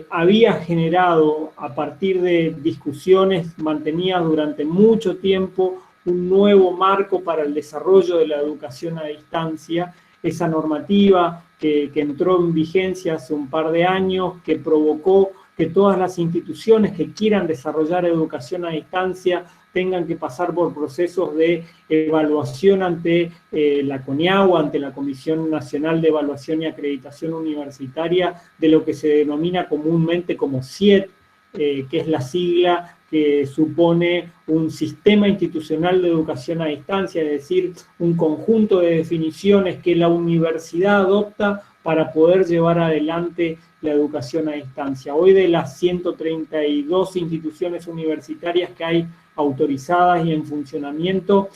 había generado, a partir de discusiones mantenidas durante mucho tiempo, un nuevo marco para el desarrollo de la educación a distancia. Esa normativa que entró en vigencia hace un par de años, que provocó que todas las instituciones que quieran desarrollar educación a distancia tengan que pasar por procesos de evaluación ante la CONIAU, ante la Comisión Nacional de Evaluación y Acreditación Universitaria, de lo que se denomina comúnmente como SIET, que es la sigla que supone un sistema institucional de educación a distancia, es decir, un conjunto de definiciones que la universidad adopta para poder llevar adelante la educación a distancia. Hoy, de las 132 instituciones universitarias que hay autorizadas y en funcionamiento,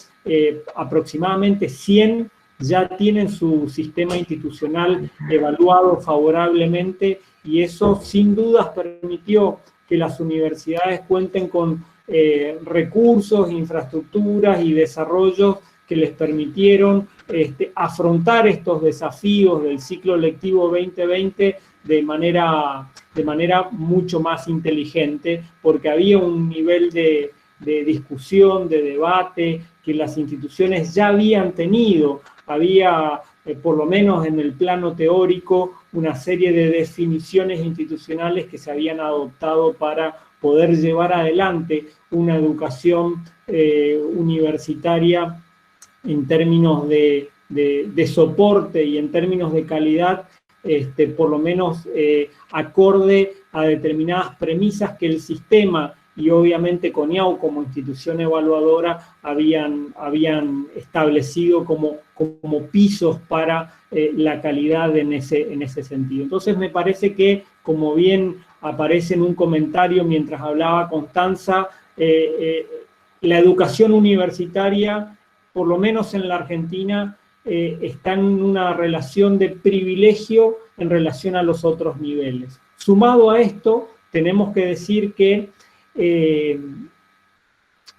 aproximadamente 100 ya tienen su sistema institucional evaluado favorablemente, y eso sin dudas permitió que las universidades cuenten con recursos, infraestructuras y desarrollos que les permitieron afrontar estos desafíos del ciclo lectivo 2020 de manera mucho más inteligente, porque había un nivel de discusión, de debate, que las instituciones ya habían tenido. Había, por lo menos en el plano teórico, una serie de definiciones institucionales que se habían adoptado para poder llevar adelante una educación universitaria en términos de soporte y en términos de calidad por lo menos acorde a determinadas premisas que el sistema y obviamente CONIAU como institución evaluadora habían establecido como pisos para la calidad en ese sentido. Entonces me parece que, como bien aparece en un comentario mientras hablaba Constanza, la educación universitaria, por lo menos en la Argentina, está en una relación de privilegio en relación a los otros niveles. Sumado a esto, tenemos que decir que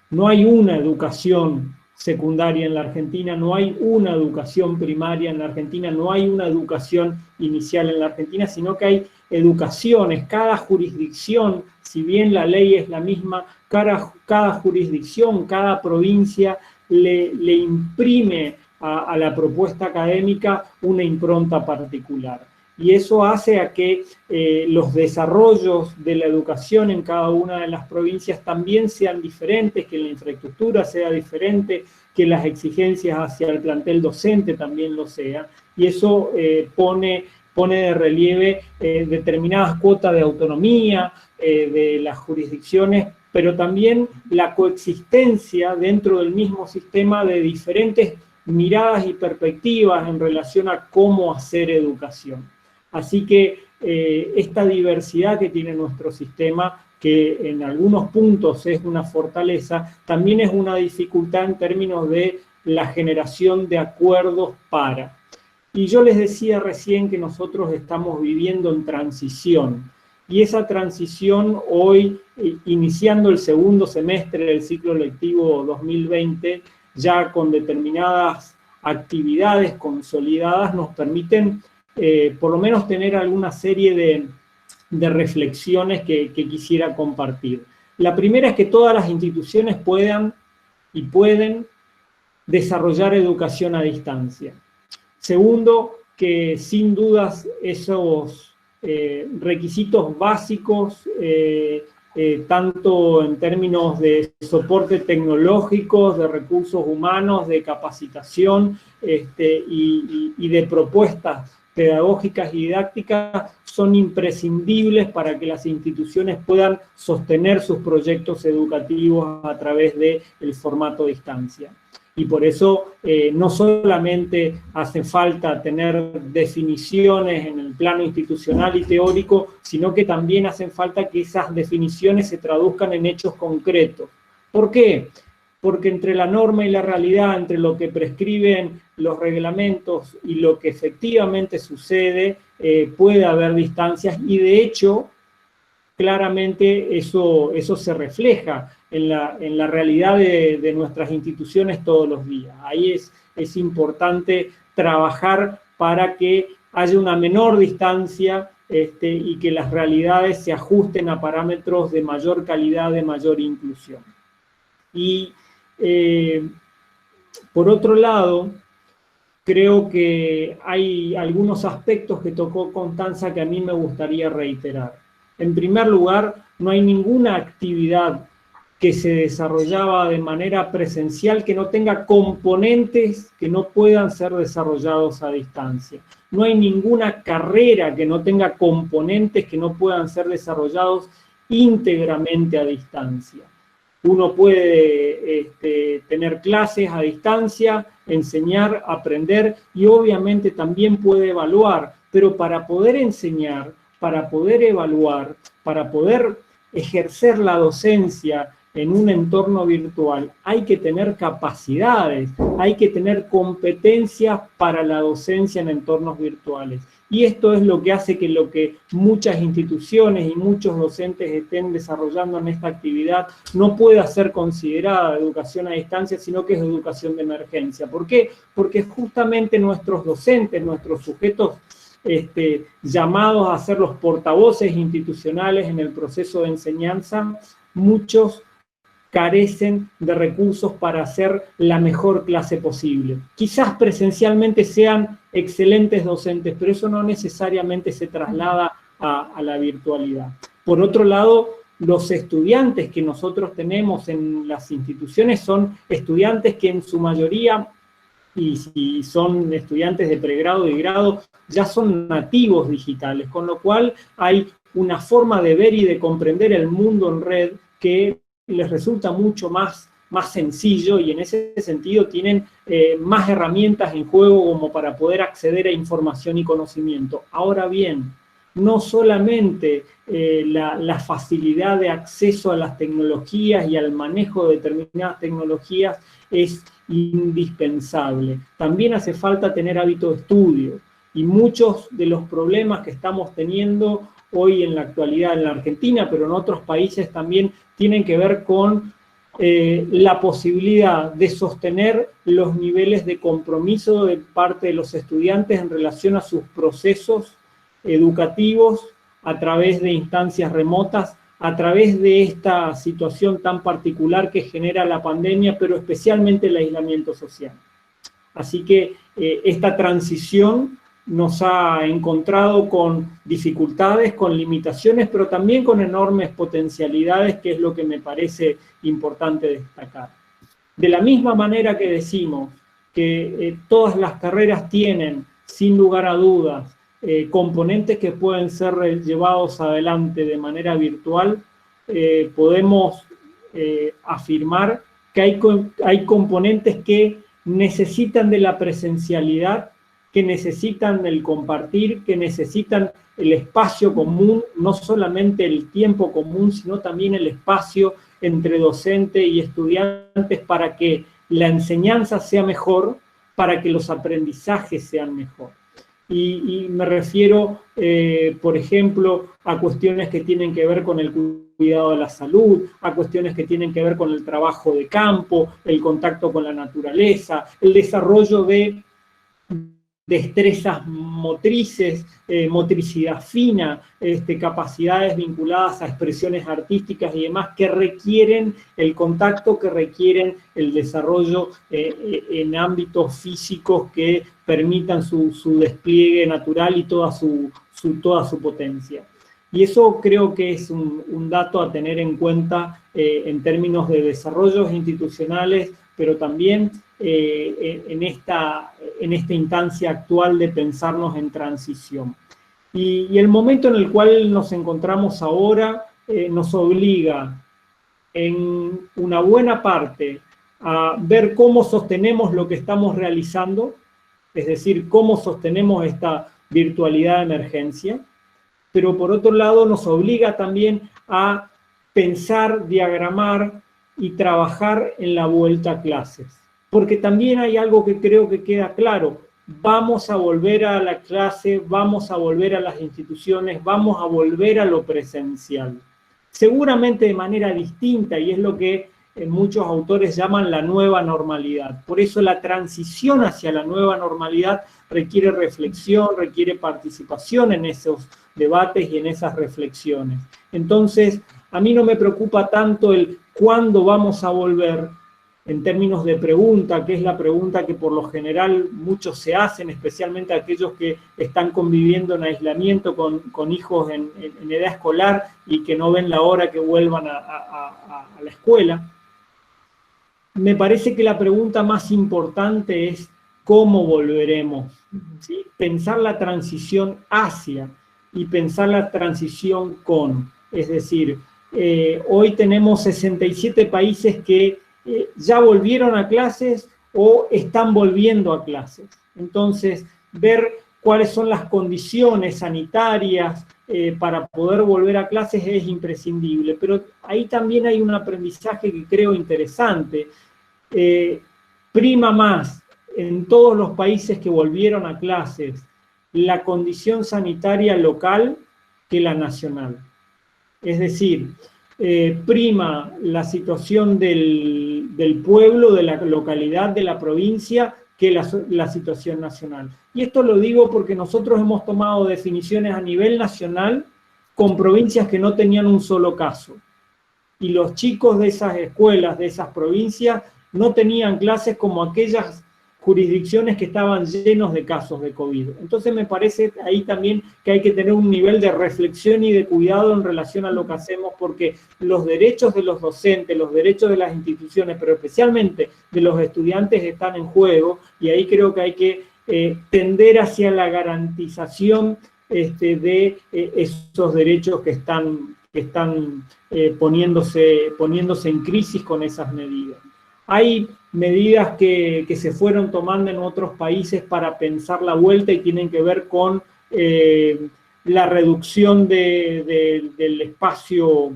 no hay una educación secundaria en la Argentina, no hay una educación primaria en la Argentina, no hay una educación inicial en la Argentina, sino que hay educaciones. Cada jurisdicción, si bien la ley es la misma, cada jurisdicción, cada provincia le imprime a la propuesta académica una impronta particular. Y eso hace a que los desarrollos de la educación en cada una de las provincias también sean diferentes, que la infraestructura sea diferente, que las exigencias hacia el plantel docente también lo sean. Y eso pone de relieve determinadas cuotas de autonomía de las jurisdicciones, pero también la coexistencia dentro del mismo sistema de diferentes miradas y perspectivas en relación a cómo hacer educación. Así que esta diversidad que tiene nuestro sistema, que en algunos puntos es una fortaleza, también es una dificultad en términos de la generación de acuerdos para. Y yo les decía recién que nosotros estamos viviendo en transición, y esa transición hoy, iniciando el segundo semestre del ciclo lectivo 2020, ya con determinadas actividades consolidadas, nos permiten por lo menos tener alguna serie de reflexiones que quisiera compartir. La primera es que todas las instituciones pueden desarrollar educación a distancia. Segundo, que sin dudas esos requisitos básicos, tanto en términos de soporte tecnológico, de recursos humanos, de capacitación y de propuestas pedagógicas y didácticas, son imprescindibles para que las instituciones puedan sostener sus proyectos educativos a través del formato distancia. Y por eso no solamente hace falta tener definiciones en el plano institucional y teórico, sino que también hacen falta que esas definiciones se traduzcan en hechos concretos. ¿Por qué? Porque entre la norma y la realidad, entre lo que prescriben los reglamentos y lo que efectivamente sucede, puede haber distancias, y de hecho, claramente eso se refleja en la realidad de nuestras instituciones todos los días. Ahí es importante trabajar para que haya una menor distancia y que las realidades se ajusten a parámetros de mayor calidad, de mayor inclusión. Y por otro lado, creo que hay algunos aspectos que tocó Constanza que a mí me gustaría reiterar. En primer lugar, no hay ninguna actividad que se desarrollaba de manera presencial que no tenga componentes que no puedan ser desarrollados a distancia. No hay ninguna carrera que no tenga componentes que no puedan ser desarrollados íntegramente a distancia. Uno puede tener clases a distancia, enseñar, aprender, y obviamente también puede evaluar, pero para poder enseñar, para poder evaluar, para poder ejercer la docencia en un entorno virtual, hay que tener capacidades, hay que tener competencias para la docencia en entornos virtuales. Y esto es lo que hace que lo que muchas instituciones y muchos docentes estén desarrollando en esta actividad no pueda ser considerada educación a distancia, sino que es educación de emergencia. ¿Por qué? Porque justamente nuestros docentes, nuestros sujetos llamados a ser los portavoces institucionales en el proceso de enseñanza, muchos carecen de recursos para hacer la mejor clase posible. Quizás presencialmente sean excelentes docentes, pero eso no necesariamente se traslada a la virtualidad. Por otro lado, los estudiantes que nosotros tenemos en las instituciones son estudiantes que en su mayoría y si son estudiantes de pregrado y grado, ya son nativos digitales, con lo cual hay una forma de ver y de comprender el mundo en red que les resulta mucho más sencillo, y en ese sentido tienen más herramientas en juego como para poder acceder a información y conocimiento. Ahora bien, no solamente la facilidad de acceso a las tecnologías y al manejo de determinadas tecnologías es indispensable. También hace falta tener hábito de estudio, y muchos de los problemas que estamos teniendo hoy en la actualidad en la Argentina, pero en otros países también, tienen que ver con la posibilidad de sostener los niveles de compromiso de parte de los estudiantes en relación a sus procesos educativos a través de instancias remotas, a través de esta situación tan particular que genera la pandemia, pero especialmente el aislamiento social. Así que esta transición nos ha encontrado con dificultades, con limitaciones, pero también con enormes potencialidades, que es lo que me parece importante destacar. De la misma manera que decimos que todas las carreras tienen, sin lugar a dudas, componentes que pueden ser llevados adelante de manera virtual, podemos afirmar que hay componentes que necesitan de la presencialidad, que necesitan el compartir, que necesitan el espacio común, no solamente el tiempo común, sino también el espacio entre docente y estudiantes para que la enseñanza sea mejor, para que los aprendizajes sean mejor. Y me refiero, por ejemplo, a cuestiones que tienen que ver con el cuidado de la salud, a cuestiones que tienen que ver con el trabajo de campo, el contacto con la naturaleza, el desarrollo de destrezas motrices, motricidad fina, capacidades vinculadas a expresiones artísticas y demás, que requieren el contacto, que requieren el desarrollo en ámbitos físicos que permitan su despliegue natural y toda su potencia. Y eso creo que es un dato a tener en cuenta en términos de desarrollos institucionales, pero también en esta instancia actual de pensarnos en transición. Y el momento en el cual nos encontramos ahora nos obliga en una buena parte a ver cómo sostenemos lo que estamos realizando, es decir, cómo sostenemos esta virtualidad de emergencia, pero por otro lado nos obliga también a pensar, diagramar y trabajar en la vuelta a clases. Porque también hay algo que creo que queda claro: vamos a volver a la clase, vamos a volver a las instituciones, vamos a volver a lo presencial. Seguramente de manera distinta, y es lo que muchos autores llaman la nueva normalidad. Por eso la transición hacia la nueva normalidad requiere reflexión, requiere participación en esos debates y en esas reflexiones. Entonces, a mí no me preocupa tanto el cuándo vamos a volver, en términos de pregunta, que es la pregunta que por lo general muchos se hacen, especialmente aquellos que están conviviendo en aislamiento con hijos en edad escolar y que no ven la hora que vuelvan a la escuela. Me parece que la pregunta más importante es cómo volveremos, ¿sí? Pensar la transición hacia y pensar la transición con. Es decir, hoy tenemos 67 países que ya volvieron a clases o están volviendo a clases. Entonces, ver cuáles son las condiciones sanitarias para poder volver a clases es imprescindible. Pero ahí también hay un aprendizaje que creo interesante. Prima más en todos los países que volvieron a clases la condición sanitaria local que la nacional. Es decir, prima la situación del pueblo, de la localidad, de la provincia, que la situación nacional. Y esto lo digo porque nosotros hemos tomado definiciones a nivel nacional con provincias que no tenían un solo caso. Y los chicos de esas escuelas, de esas provincias, no tenían clases como aquellas jurisdicciones que estaban llenos de casos de COVID. Entonces me parece ahí también que hay que tener un nivel de reflexión y de cuidado en relación a lo que hacemos, porque los derechos de los docentes, los derechos de las instituciones, pero especialmente de los estudiantes están en juego, y ahí creo que hay que tender hacia la garantización de esos derechos que están poniéndose en crisis con esas medidas. Hay medidas que se fueron tomando en otros países para pensar la vuelta y tienen que ver con la reducción del espacio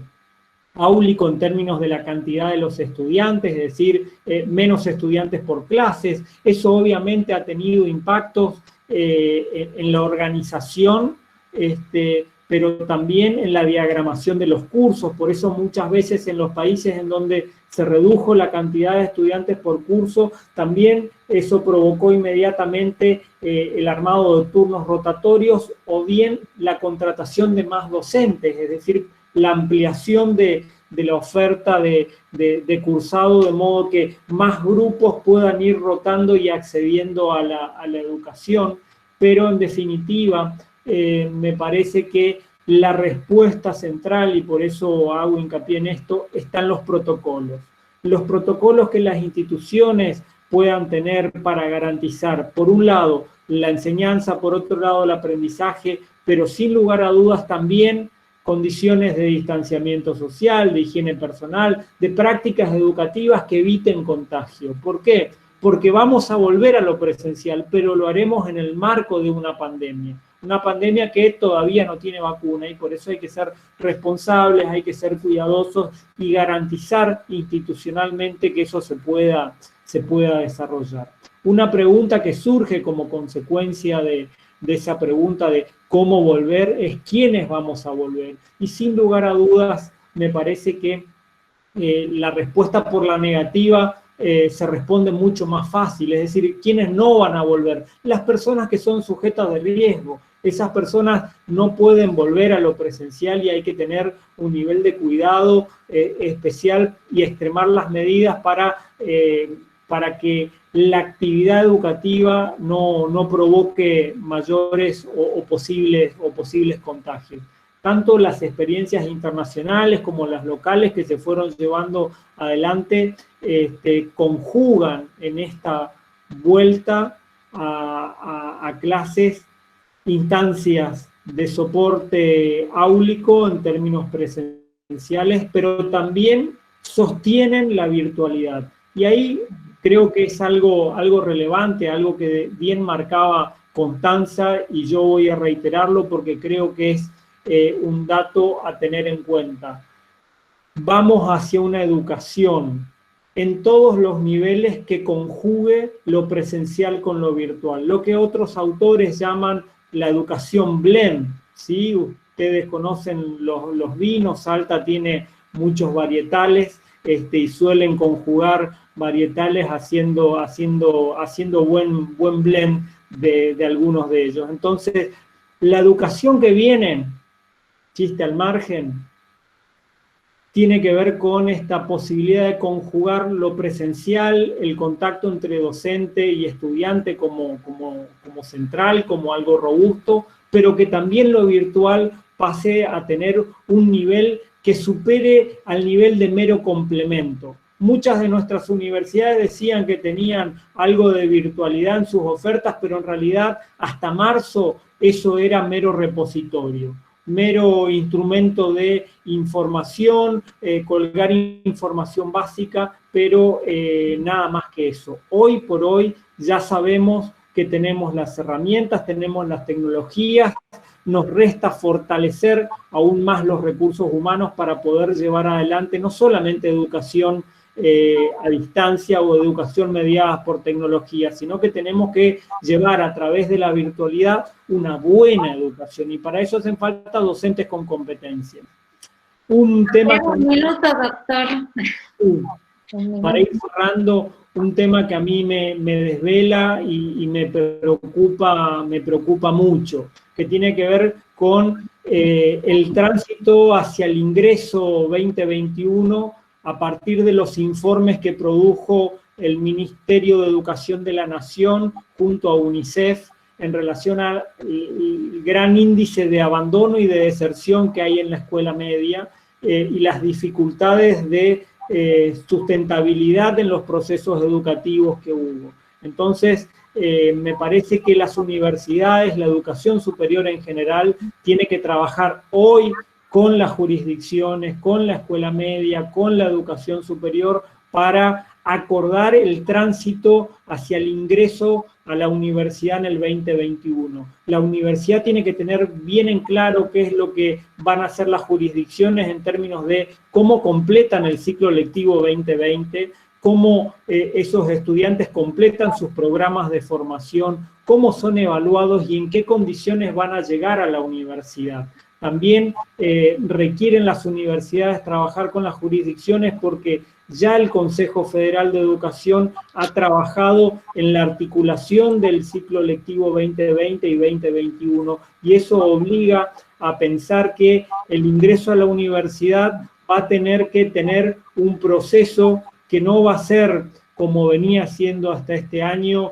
áulico en términos de la cantidad de los estudiantes, es decir, menos estudiantes por clases. Eso obviamente ha tenido impactos en la organización, pero también en la diagramación de los cursos. Por eso muchas veces en los países en donde se redujo la cantidad de estudiantes por curso, también eso provocó inmediatamente el armado de turnos rotatorios o bien la contratación de más docentes, es decir, la ampliación de la oferta de cursado, de modo que más grupos puedan ir rotando y accediendo a la educación. Pero en definitiva, me parece que la respuesta central, y por eso hago hincapié en esto, están los protocolos. Los protocolos que las instituciones puedan tener para garantizar, por un lado, la enseñanza, por otro lado, el aprendizaje, pero sin lugar a dudas también condiciones de distanciamiento social, de higiene personal, de prácticas educativas que eviten contagio. ¿Por qué? Porque vamos a volver a lo presencial, pero lo haremos en el marco de una pandemia que todavía no tiene vacuna, y por eso hay que ser responsables, hay que ser cuidadosos y garantizar institucionalmente que eso se pueda desarrollar. Una pregunta que surge como consecuencia de esa pregunta de cómo volver es quiénes vamos a volver, y sin lugar a dudas me parece que la respuesta por la negativa se responde mucho más fácil, es decir, ¿quiénes no van a volver? Las personas que son sujetas de riesgo. Esas personas no pueden volver a lo presencial y hay que tener un nivel de cuidado especial y extremar las medidas para que la actividad educativa no provoque mayores o posibles contagios. Tanto las experiencias internacionales como las locales que se fueron llevando adelante conjugan en esta vuelta a clases instancias de soporte áulico en términos presenciales, pero también sostienen la virtualidad. Y ahí creo que es algo relevante, algo que bien marcaba Constanza, y yo voy a reiterarlo porque creo que es un dato a tener en cuenta. Vamos hacia una educación en todos los niveles que conjugue lo presencial con lo virtual, lo que otros autores llaman la educación blend, ¿sí? Ustedes conocen los vinos, Salta tiene muchos varietales, y suelen conjugar varietales haciendo buen blend de algunos de ellos. Entonces, la educación que viene, chiste al margen, tiene que ver con esta posibilidad de conjugar lo presencial, el contacto entre docente y estudiante como central, como algo robusto, pero que también lo virtual pase a tener un nivel que supere al nivel de mero complemento. Muchas de nuestras universidades decían que tenían algo de virtualidad en sus ofertas, pero en realidad hasta marzo eso era mero repositorio, mero instrumento de información, colgar información básica, pero nada más que eso. Hoy por hoy ya sabemos que tenemos las herramientas, tenemos las tecnologías, nos resta fortalecer aún más los recursos humanos para poder llevar adelante no solamente educación a distancia o educación mediada por tecnología, sino que tenemos que llevar a través de la virtualidad una buena educación, y para eso hacen falta docentes con competencias. Un tema... Un minuto, doctor. Para ir cerrando, un tema que a mí me desvela y me preocupa mucho, que tiene que ver con el tránsito hacia el ingreso 2021 a partir de los informes que produjo el Ministerio de Educación de la Nación junto a UNICEF en relación al gran índice de abandono y de deserción que hay en la escuela media y las dificultades de sustentabilidad en los procesos educativos que hubo. Entonces, me parece que las universidades, la educación superior en general, tiene que trabajar hoy con las jurisdicciones, con la escuela media, con la educación superior, para acordar el tránsito hacia el ingreso a la universidad en el 2021. La universidad tiene que tener bien en claro qué es lo que van a hacer las jurisdicciones en términos de cómo completan el ciclo lectivo 2020, cómo esos estudiantes completan sus programas de formación, cómo son evaluados y en qué condiciones van a llegar a la universidad. También requieren las universidades trabajar con las jurisdicciones porque ya el Consejo Federal de Educación ha trabajado en la articulación del ciclo lectivo 2020 y 2021 y eso obliga a pensar que el ingreso a la universidad va a tener que tener un proceso que no va a ser como venía siendo hasta este año,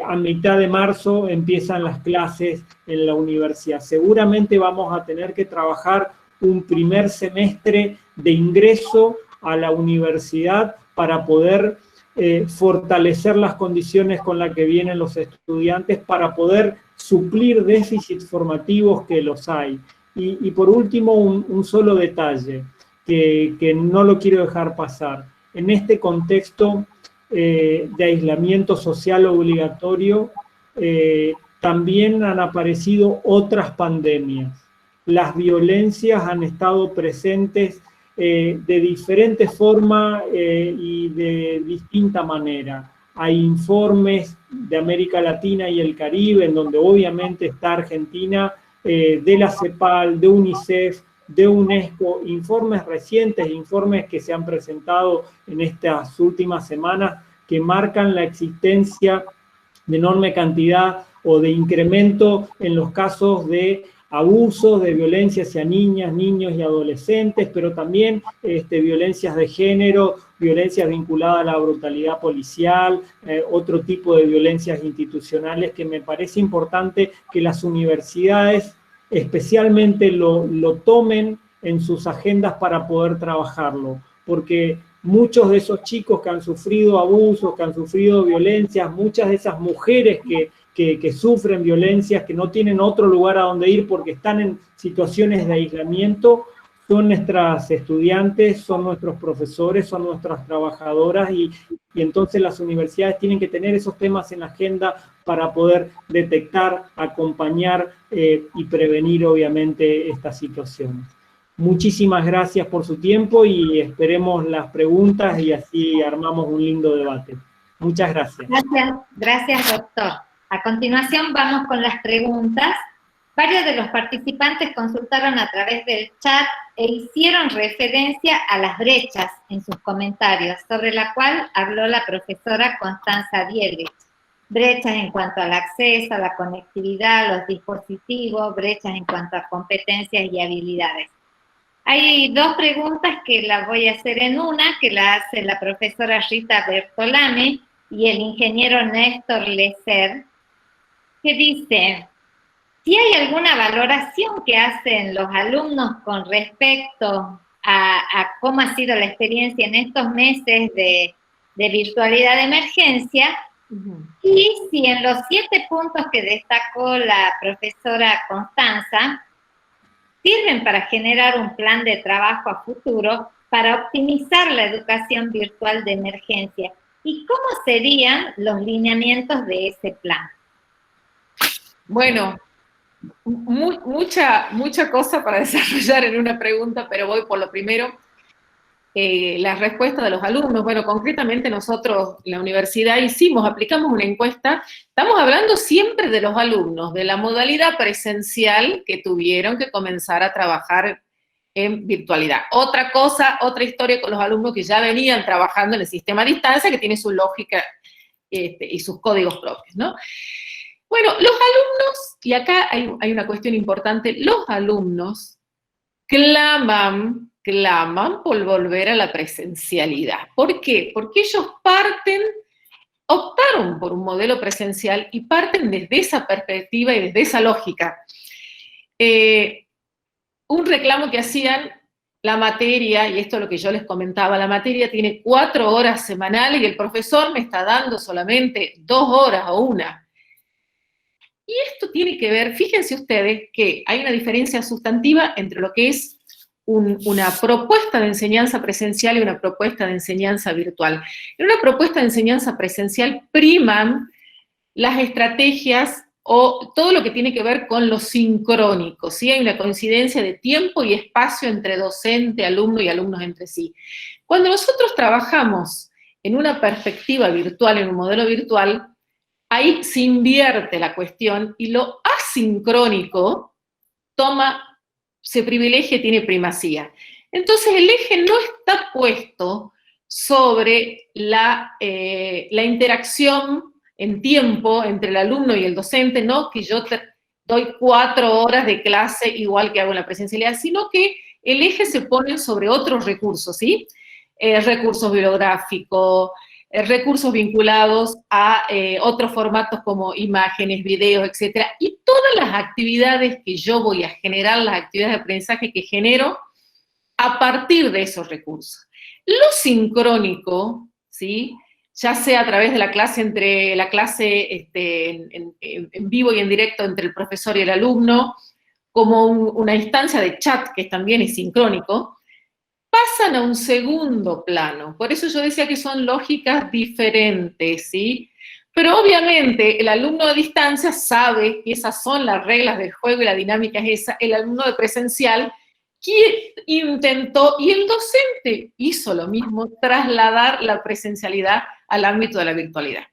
a mitad de marzo empiezan las clases en la universidad. Seguramente vamos a tener que trabajar un primer semestre de ingreso a la universidad para poder fortalecer las condiciones con las que vienen los estudiantes, para poder suplir déficits formativos que los hay. Y por último, un solo detalle que no lo quiero dejar pasar. En este contexto de aislamiento social obligatorio, también han aparecido otras pandemias. Las violencias han estado presentes de diferente forma y de distinta manera. Hay informes de América Latina y el Caribe, en donde obviamente está Argentina, de la CEPAL, de UNICEF, de UNESCO, informes recientes, informes que se han presentado en estas últimas semanas que marcan la existencia de enorme cantidad o de incremento en los casos de abusos, de violencia hacia niñas, niños y adolescentes, pero también violencias de género, violencias vinculadas a la brutalidad policial, otro tipo de violencias institucionales que me parece importante que las universidades especialmente lo tomen en sus agendas para poder trabajarlo, porque muchos de esos chicos que han sufrido abusos, que han sufrido violencias, muchas de esas mujeres que sufren violencias, que no tienen otro lugar a donde ir porque están en situaciones de aislamiento, son nuestras estudiantes, son nuestros profesores, son nuestras trabajadoras y entonces las universidades tienen que tener esos temas en la agenda para poder detectar, acompañar y prevenir obviamente estas situaciones. Muchísimas gracias por su tiempo y esperemos las preguntas y así armamos un lindo debate. Muchas gracias. Gracias, doctor. A continuación vamos con las preguntas. Varios de los participantes consultaron a través del chat e hicieron referencia a las brechas en sus comentarios, sobre la cual habló la profesora Constanza Dietrich. Brechas en cuanto al acceso, a la conectividad, a los dispositivos, brechas en cuanto a competencias y habilidades. Hay dos preguntas que las voy a hacer en una, que la hace la profesora Rita Bertolame y el ingeniero Néstor Lecer, que dice: si hay alguna valoración que hacen los alumnos con respecto a cómo ha sido la experiencia en estos meses de virtualidad de emergencia, y si en los 7 puntos que destacó la profesora Constanza sirven para generar un plan de trabajo a futuro para optimizar la educación virtual de emergencia, y cómo serían los lineamientos de ese plan. Bueno, mucha cosa para desarrollar en una pregunta, pero voy por lo primero. La respuesta de los alumnos. Bueno, concretamente nosotros, la universidad, aplicamos una encuesta. Estamos hablando siempre de los alumnos, de la modalidad presencial que tuvieron que comenzar a trabajar en virtualidad. Otra historia con los alumnos que ya venían trabajando en el sistema a distancia, que tiene su lógica y sus códigos propios, ¿no? Bueno, los alumnos, y acá hay una cuestión importante, los alumnos claman claman por volver a la presencialidad. ¿Por qué? Porque ellos optaron por un modelo presencial y parten desde esa perspectiva y desde esa lógica. Un reclamo que hacían, la materia, y esto es lo que yo les comentaba, la materia tiene 4 horas semanales y el profesor me está dando solamente 2 horas o 1. Y esto tiene que ver, fíjense ustedes que hay una diferencia sustantiva entre lo que es una propuesta de enseñanza presencial y una propuesta de enseñanza virtual. En una propuesta de enseñanza presencial priman las estrategias o todo lo que tiene que ver con lo sincrónico, ¿sí? Hay una coincidencia de tiempo y espacio entre docente, alumno y alumnos entre sí. Cuando nosotros trabajamos en una perspectiva virtual, en un modelo virtual, ahí se invierte la cuestión y lo asincrónico se privilegia y tiene primacía. Entonces el eje no está puesto sobre la interacción en tiempo entre el alumno y el docente, no que yo doy 4 horas de clase igual que hago en la presencialidad, sino que el eje se pone sobre otros recursos, ¿sí? Recursos bibliográficos, recursos vinculados a otros formatos como imágenes, videos, etc. Y todas las actividades que yo voy a generar, las actividades de aprendizaje que genero a partir de esos recursos. Lo sincrónico, ¿sí? Ya sea a través de la clase en vivo y en directo entre el profesor y el alumno, como una instancia de chat que también es sincrónico, pasan a un segundo plano. Por eso yo decía que son lógicas diferentes, ¿sí? Pero obviamente el alumno a distancia sabe que esas son las reglas del juego y la dinámica es esa. El alumno de presencial intentó, y el docente hizo lo mismo, trasladar la presencialidad al ámbito de la virtualidad.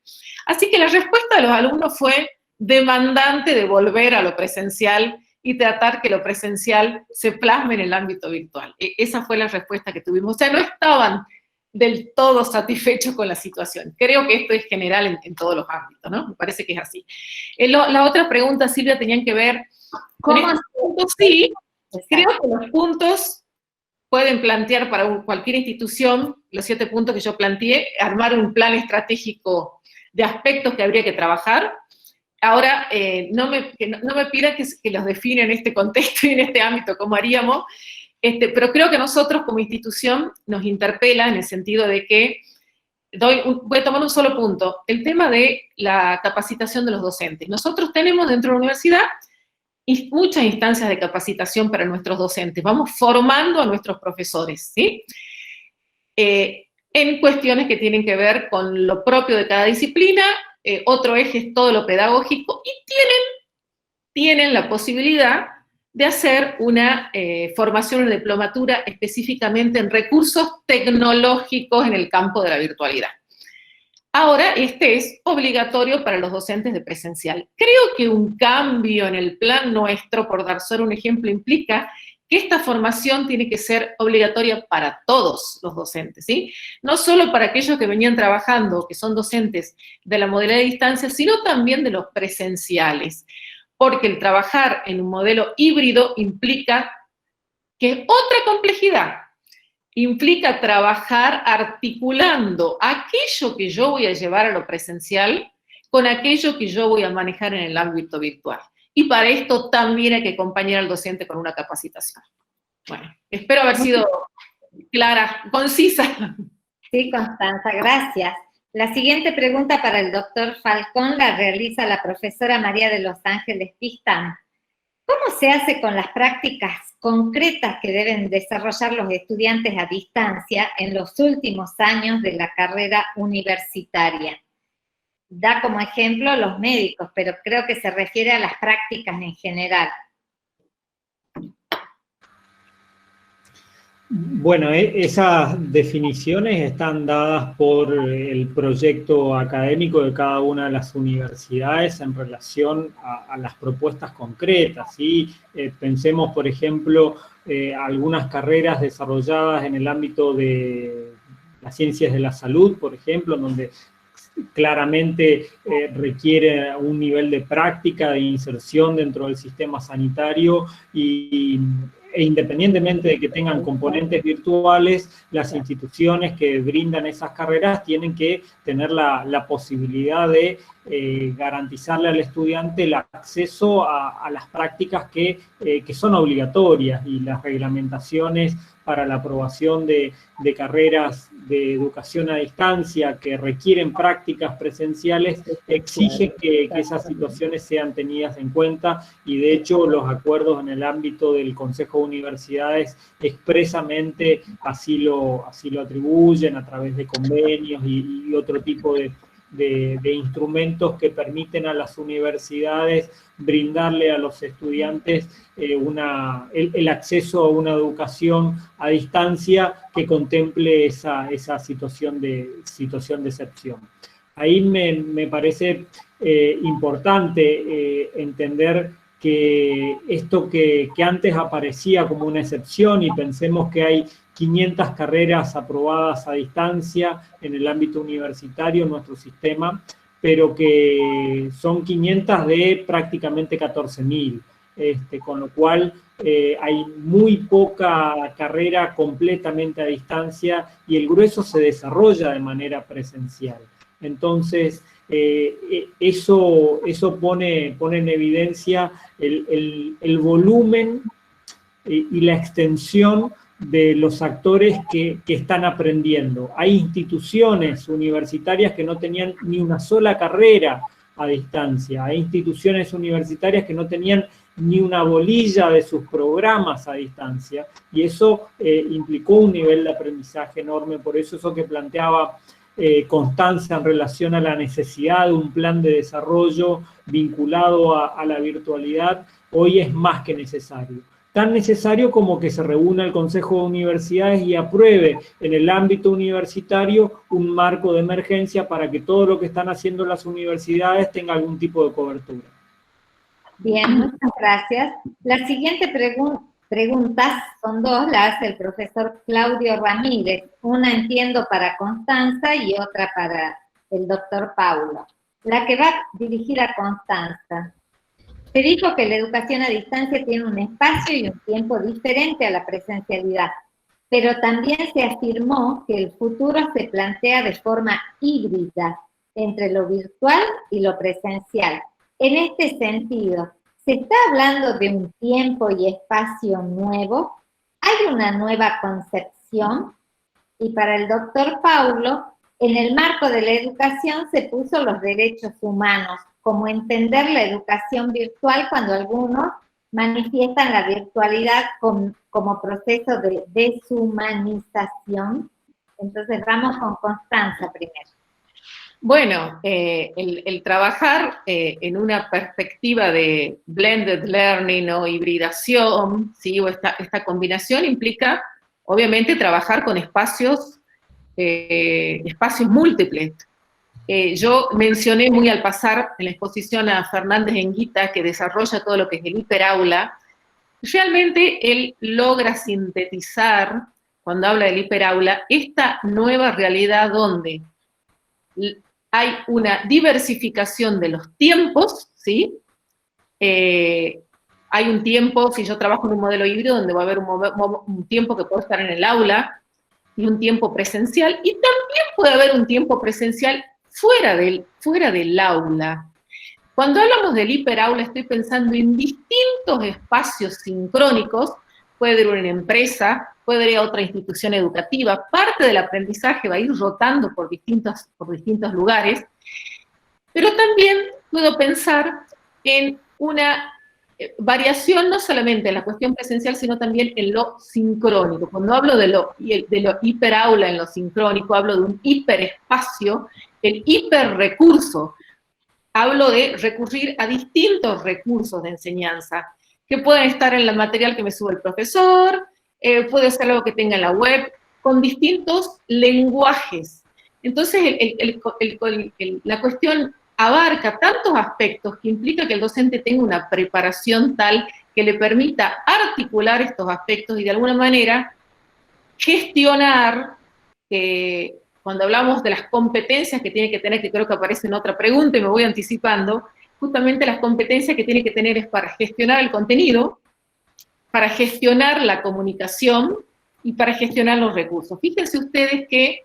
Así que la respuesta de los alumnos fue demandante de volver a lo presencial y tratar que lo presencial se plasme en el ámbito virtual. Esa fue la respuesta que tuvimos. O sea, no estaban del todo satisfechos con la situación. Creo que esto es general en todos los ámbitos, ¿no? Me parece que es así. La otra pregunta, Silvia, tenían que ver con estos puntos. Sí, creo que los puntos pueden plantear para cualquier institución, los 7 puntos que yo planteé, armar un plan estratégico de aspectos que habría que trabajar. Ahora, no me pida que los define en este contexto y en este ámbito, como haríamos, pero creo que nosotros como institución nos interpela en el sentido de que, voy a tomar un solo punto, el tema de la capacitación de los docentes. Nosotros tenemos dentro de la universidad muchas instancias de capacitación para nuestros docentes, vamos formando a nuestros profesores, ¿sí? En cuestiones que tienen que ver con lo propio de cada disciplina, otro eje es todo lo pedagógico, y tienen la posibilidad de hacer una formación, una diplomatura específicamente en recursos tecnológicos en el campo de la virtualidad. Ahora, este es obligatorio para los docentes de presencial. Creo que un cambio en el plan nuestro, por dar solo un ejemplo, implica que esta formación tiene que ser obligatoria para todos los docentes, ¿sí? No solo para aquellos que venían trabajando, que son docentes de la modalidad de distancia, sino también de los presenciales, porque el trabajar en un modelo híbrido implica que otra complejidad, implica trabajar articulando aquello que yo voy a llevar a lo presencial con aquello que yo voy a manejar en el ámbito virtual. Y para esto también hay que acompañar al docente con una capacitación. Bueno, espero haber sido clara, concisa. Sí, Constanza, gracias. La siguiente pregunta para el doctor Falcón la realiza la profesora María de los Ángeles Pistán. ¿Cómo se hace con las prácticas concretas que deben desarrollar los estudiantes a distancia en los últimos años de la carrera universitaria? Da como ejemplo los médicos, pero creo que se refiere a las prácticas en general. Bueno, esas definiciones están dadas por el proyecto académico de cada una de las universidades en relación a las propuestas concretas, ¿sí? Pensemos, por ejemplo, algunas carreras desarrolladas en el ámbito de las ciencias de la salud, por ejemplo, donde claramente requiere un nivel de práctica, de inserción dentro del sistema sanitario y e independientemente de que tengan componentes virtuales, las instituciones que brindan esas carreras tienen que tener la posibilidad de garantizarle al estudiante el acceso a las prácticas que son obligatorias, y las reglamentaciones para la aprobación de carreras de educación a distancia que requieren prácticas presenciales exigen que esas situaciones sean tenidas en cuenta, y de hecho los acuerdos en el ámbito del Consejo de Universidades expresamente así lo atribuyen a través de convenios y otro tipo de instrumentos que permiten a las universidades brindarle a los estudiantes el acceso a una educación a distancia que contemple esa situación de excepción. Ahí me parece importante entender que esto que antes aparecía como una excepción, y pensemos que hay 500 carreras aprobadas a distancia en el ámbito universitario en nuestro sistema, pero que son 500 de prácticamente 14.000, con lo cual hay muy poca carrera completamente a distancia y el grueso se desarrolla de manera presencial. Entonces, eso pone en evidencia el volumen y la extensión de los actores que están aprendiendo. Hay instituciones universitarias que no tenían ni una sola carrera a distancia, hay instituciones universitarias que no tenían ni una bolilla de sus programas a distancia, y eso implicó un nivel de aprendizaje enorme. Por eso que planteaba Constanza en relación a la necesidad de un plan de desarrollo vinculado a la virtualidad, hoy es más que necesario. Tan necesario como que se reúna el Consejo de Universidades y apruebe en el ámbito universitario un marco de emergencia para que todo lo que están haciendo las universidades tenga algún tipo de cobertura. Bien, muchas gracias. La siguiente preguntas son dos, la hace el profesor Claudio Ramírez. Una entiendo para Constanza y otra para el doctor Paulo. La que va dirigida a Constanza. Se dijo que la educación a distancia tiene un espacio y un tiempo diferente a la presencialidad, pero también se afirmó que el futuro se plantea de forma híbrida entre lo virtual y lo presencial. En este sentido, ¿se está hablando de un tiempo y espacio nuevo? ¿Hay una nueva concepción? Y para el doctor Paulo, en el marco de la educación se puso los derechos humanos, como entender la educación virtual cuando algunos manifiestan la virtualidad como proceso de deshumanización. Entonces vamos con Constanza primero. Bueno, el trabajar en una perspectiva de blended learning o hibridación, ¿sí? O esta combinación implica, obviamente, trabajar con espacios múltiples. Yo mencioné muy al pasar en la exposición a Fernández Enguita, que desarrolla todo lo que es el hiperaula. Realmente él logra sintetizar, cuando habla del hiperaula, esta nueva realidad donde hay una diversificación de los tiempos, ¿sí? Hay un tiempo, si yo trabajo en un modelo híbrido, donde va a haber un tiempo que puedo estar en el aula y un tiempo presencial, y también puede haber un tiempo presencial fuera del aula. Cuando hablamos del hiperaula, estoy pensando en distintos espacios sincrónicos. Puede ir a una empresa, puede ir a otra institución educativa. Parte del aprendizaje va a ir rotando por distintos lugares, pero también puedo pensar en una variación no solamente en la cuestión presencial, sino también en lo sincrónico. Cuando hablo de lo hiperaula en lo sincrónico, hablo de un hiperespacio, el hiperrecurso. Hablo de recurrir a distintos recursos de enseñanza, que pueden estar en el material que me sube el profesor, puede ser algo que tenga en la web, con distintos lenguajes. Entonces, la cuestión abarca tantos aspectos que implica que el docente tenga una preparación tal que le permita articular estos aspectos y de alguna manera gestionar, cuando hablamos de las competencias que tiene que tener, que creo que aparece en otra pregunta y me voy anticipando, justamente las competencias que tiene que tener es para gestionar el contenido, para gestionar la comunicación y para gestionar los recursos. Fíjense ustedes que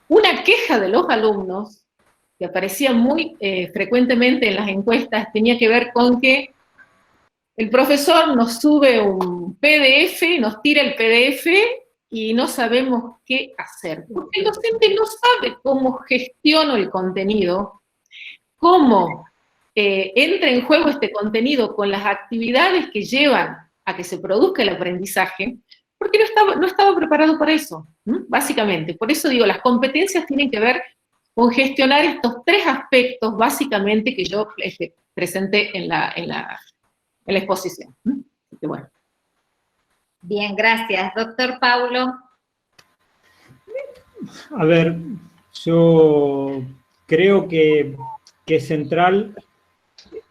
una queja de los alumnos, que aparecía muy frecuentemente en las encuestas, tenía que ver con que el profesor nos sube un PDF, nos tira el PDF y no sabemos qué hacer. Porque el docente no sabe cómo gestiono el contenido, cómo entra en juego este contenido con las actividades que llevan a que se produzca el aprendizaje, porque no estaba preparado para eso, básicamente. Por eso digo, las competencias tienen que ver con gestionar estos tres aspectos, básicamente, que yo presenté en la exposición. Así que bueno. Bien, gracias. Doctor Paulo. A ver, yo creo que es central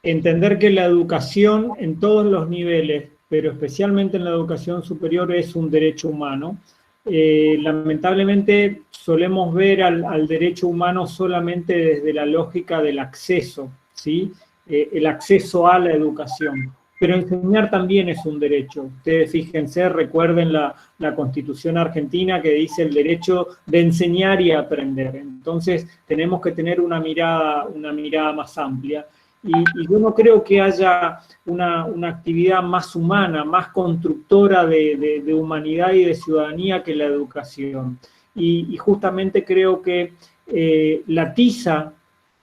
entender que la educación en todos los niveles, pero especialmente en la educación superior, es un derecho humano. Lamentablemente solemos ver al derecho humano solamente desde la lógica del acceso, ¿sí? El acceso a la educación. Pero enseñar también es un derecho. Ustedes fíjense, recuerden la Constitución argentina que dice el derecho de enseñar y aprender. Entonces tenemos que tener una mirada más amplia. Y yo no creo que haya una actividad más humana, más constructora de humanidad y de ciudadanía que la educación. Y justamente creo que la TISA,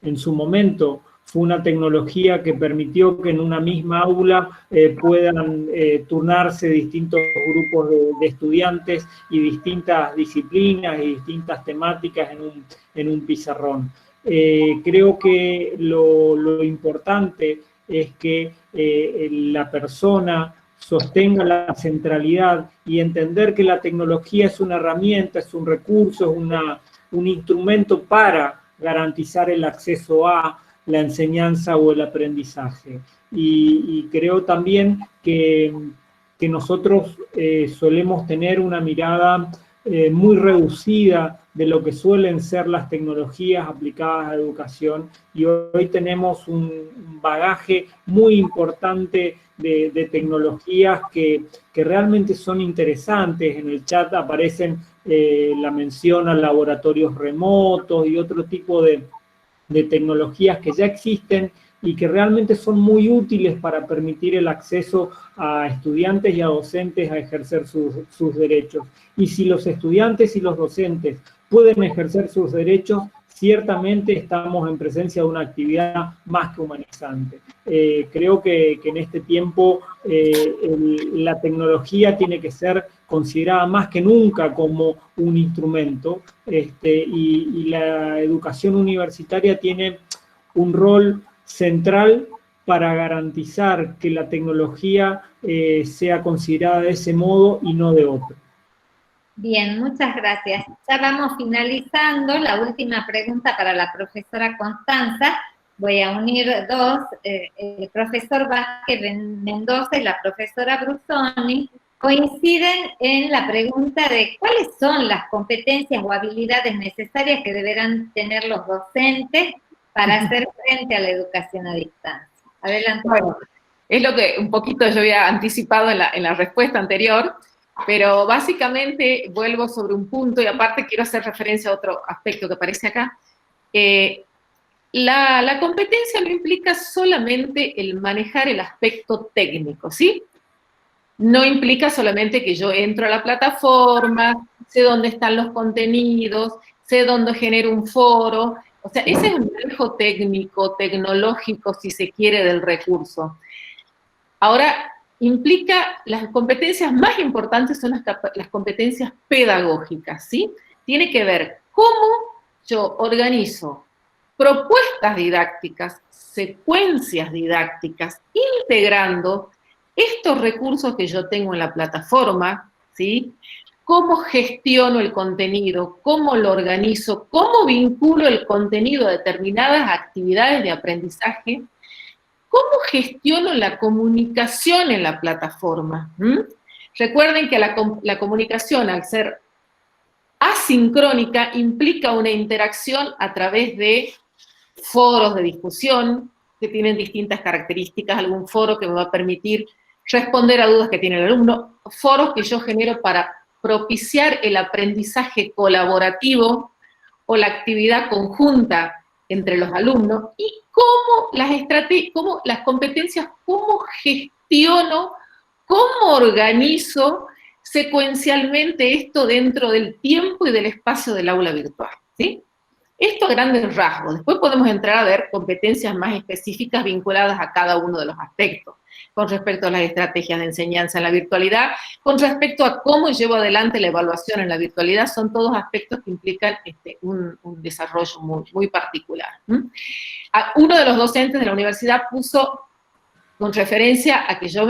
en su momento, fue una tecnología que permitió que en una misma aula puedan turnarse distintos grupos de estudiantes y distintas disciplinas y distintas temáticas en un pizarrón. Creo que lo importante es que la persona sostenga la centralidad y entender que la tecnología es una herramienta, es un recurso, es un instrumento para garantizar el acceso a la enseñanza o el aprendizaje. Y creo también que nosotros solemos tener una mirada muy reducida de lo que suelen ser las tecnologías aplicadas a la educación, y hoy tenemos un bagaje muy importante de tecnologías que realmente son interesantes. En el chat aparecen la mención a laboratorios remotos y otro tipo de tecnologías que ya existen y que realmente son muy útiles para permitir el acceso a estudiantes y a docentes a ejercer sus derechos. Y si los estudiantes y los docentes pueden ejercer sus derechos, ciertamente estamos en presencia de una actividad más que humanizante. Creo que en este tiempo la tecnología tiene que ser considerada más que nunca como un instrumento, y la educación universitaria tiene un rol central para garantizar que la tecnología sea considerada de ese modo y no de otro. Bien, muchas gracias. Ya vamos finalizando. La última pregunta para la profesora Constanza. Voy a unir dos. El profesor Vázquez Mendoza y la profesora Brusoni coinciden en la pregunta de cuáles son las competencias o habilidades necesarias que deberán tener los docentes para hacer frente a la educación a distancia. Adelante. Bueno, es lo que un poquito yo había anticipado en la respuesta anterior, pero básicamente vuelvo sobre un punto y aparte quiero hacer referencia a otro aspecto que aparece acá. La competencia no implica solamente el manejar el aspecto técnico, ¿sí? No implica solamente que yo entro a la plataforma, sé dónde están los contenidos, sé dónde genero un foro. O sea, ese es un manejo técnico, tecnológico, si se quiere, del recurso. Ahora, implica, las competencias más importantes son las competencias pedagógicas, ¿sí? Tiene que ver cómo yo organizo propuestas didácticas, secuencias didácticas, integrando estos recursos que yo tengo en la plataforma, ¿sí? Cómo gestiono el contenido, cómo lo organizo, cómo vinculo el contenido a determinadas actividades de aprendizaje, cómo gestiono la comunicación en la plataforma. Recuerden que la comunicación, al ser asincrónica, implica una interacción a través de foros de discusión que tienen distintas características, algún foro que me va a permitir responder a dudas que tiene el alumno, foros que yo genero para propiciar el aprendizaje colaborativo o la actividad conjunta entre los alumnos, y cómo las competencias, cómo gestiono, cómo organizo secuencialmente esto dentro del tiempo y del espacio del aula virtual, ¿sí? Esto a grandes rasgos. Después podemos entrar a ver competencias más específicas vinculadas a cada uno de los aspectos, con respecto a las estrategias de enseñanza en la virtualidad, con respecto a cómo llevo adelante la evaluación en la virtualidad. Son todos aspectos que implican un desarrollo muy particular. Uno de los docentes de la universidad puso, con referencia a que yo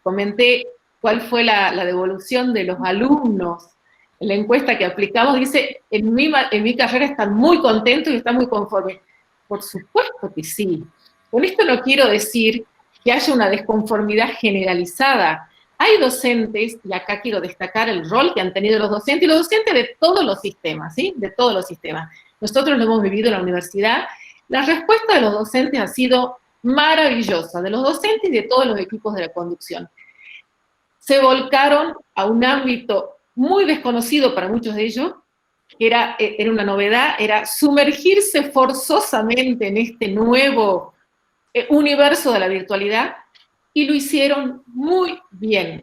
comenté cuál fue la devolución de los alumnos en la encuesta que aplicamos, dice, en mi carrera están muy contentos y están muy conformes. Por supuesto que sí. Con esto no quiero decir que haya una desconformidad generalizada. Hay docentes, y acá quiero destacar el rol que han tenido los docentes, y los docentes de todos los sistemas, ¿sí? De todos los sistemas. Nosotros lo hemos vivido en la universidad. La respuesta de los docentes ha sido maravillosa, de los docentes y de todos los equipos de la conducción. Se volcaron a un ámbito muy desconocido para muchos de ellos, que era una novedad, era sumergirse forzosamente en este nuevo universo de la virtualidad, y lo hicieron muy bien,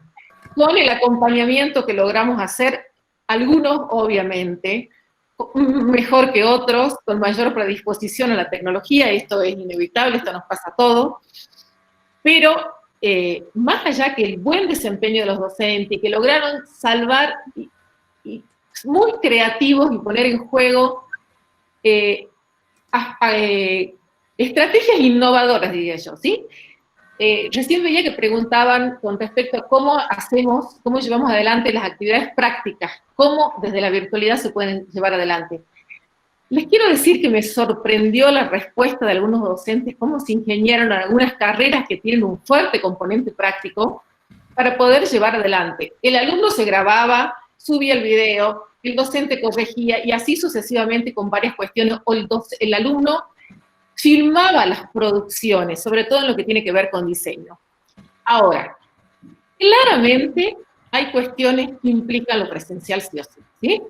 con el acompañamiento que logramos hacer, algunos obviamente, mejor que otros, con mayor predisposición a la tecnología. Esto es inevitable, esto nos pasa a todos, pero más allá que el buen desempeño de los docentes, que lograron salvar, y muy creativos, y poner en juego estrategias innovadoras, diría yo, ¿sí? Recién veía que preguntaban con respecto a cómo llevamos adelante las actividades prácticas, cómo desde la virtualidad se pueden llevar adelante. Les quiero decir que me sorprendió la respuesta de algunos docentes, cómo se ingeniaron algunas carreras que tienen un fuerte componente práctico para poder llevar adelante. El alumno se grababa, subía el video, el docente corregía, y así sucesivamente con varias cuestiones, o el alumno filmaba las producciones, sobre todo en lo que tiene que ver con diseño. Ahora, claramente hay cuestiones que implican lo presencial sí o sí, ¿sí?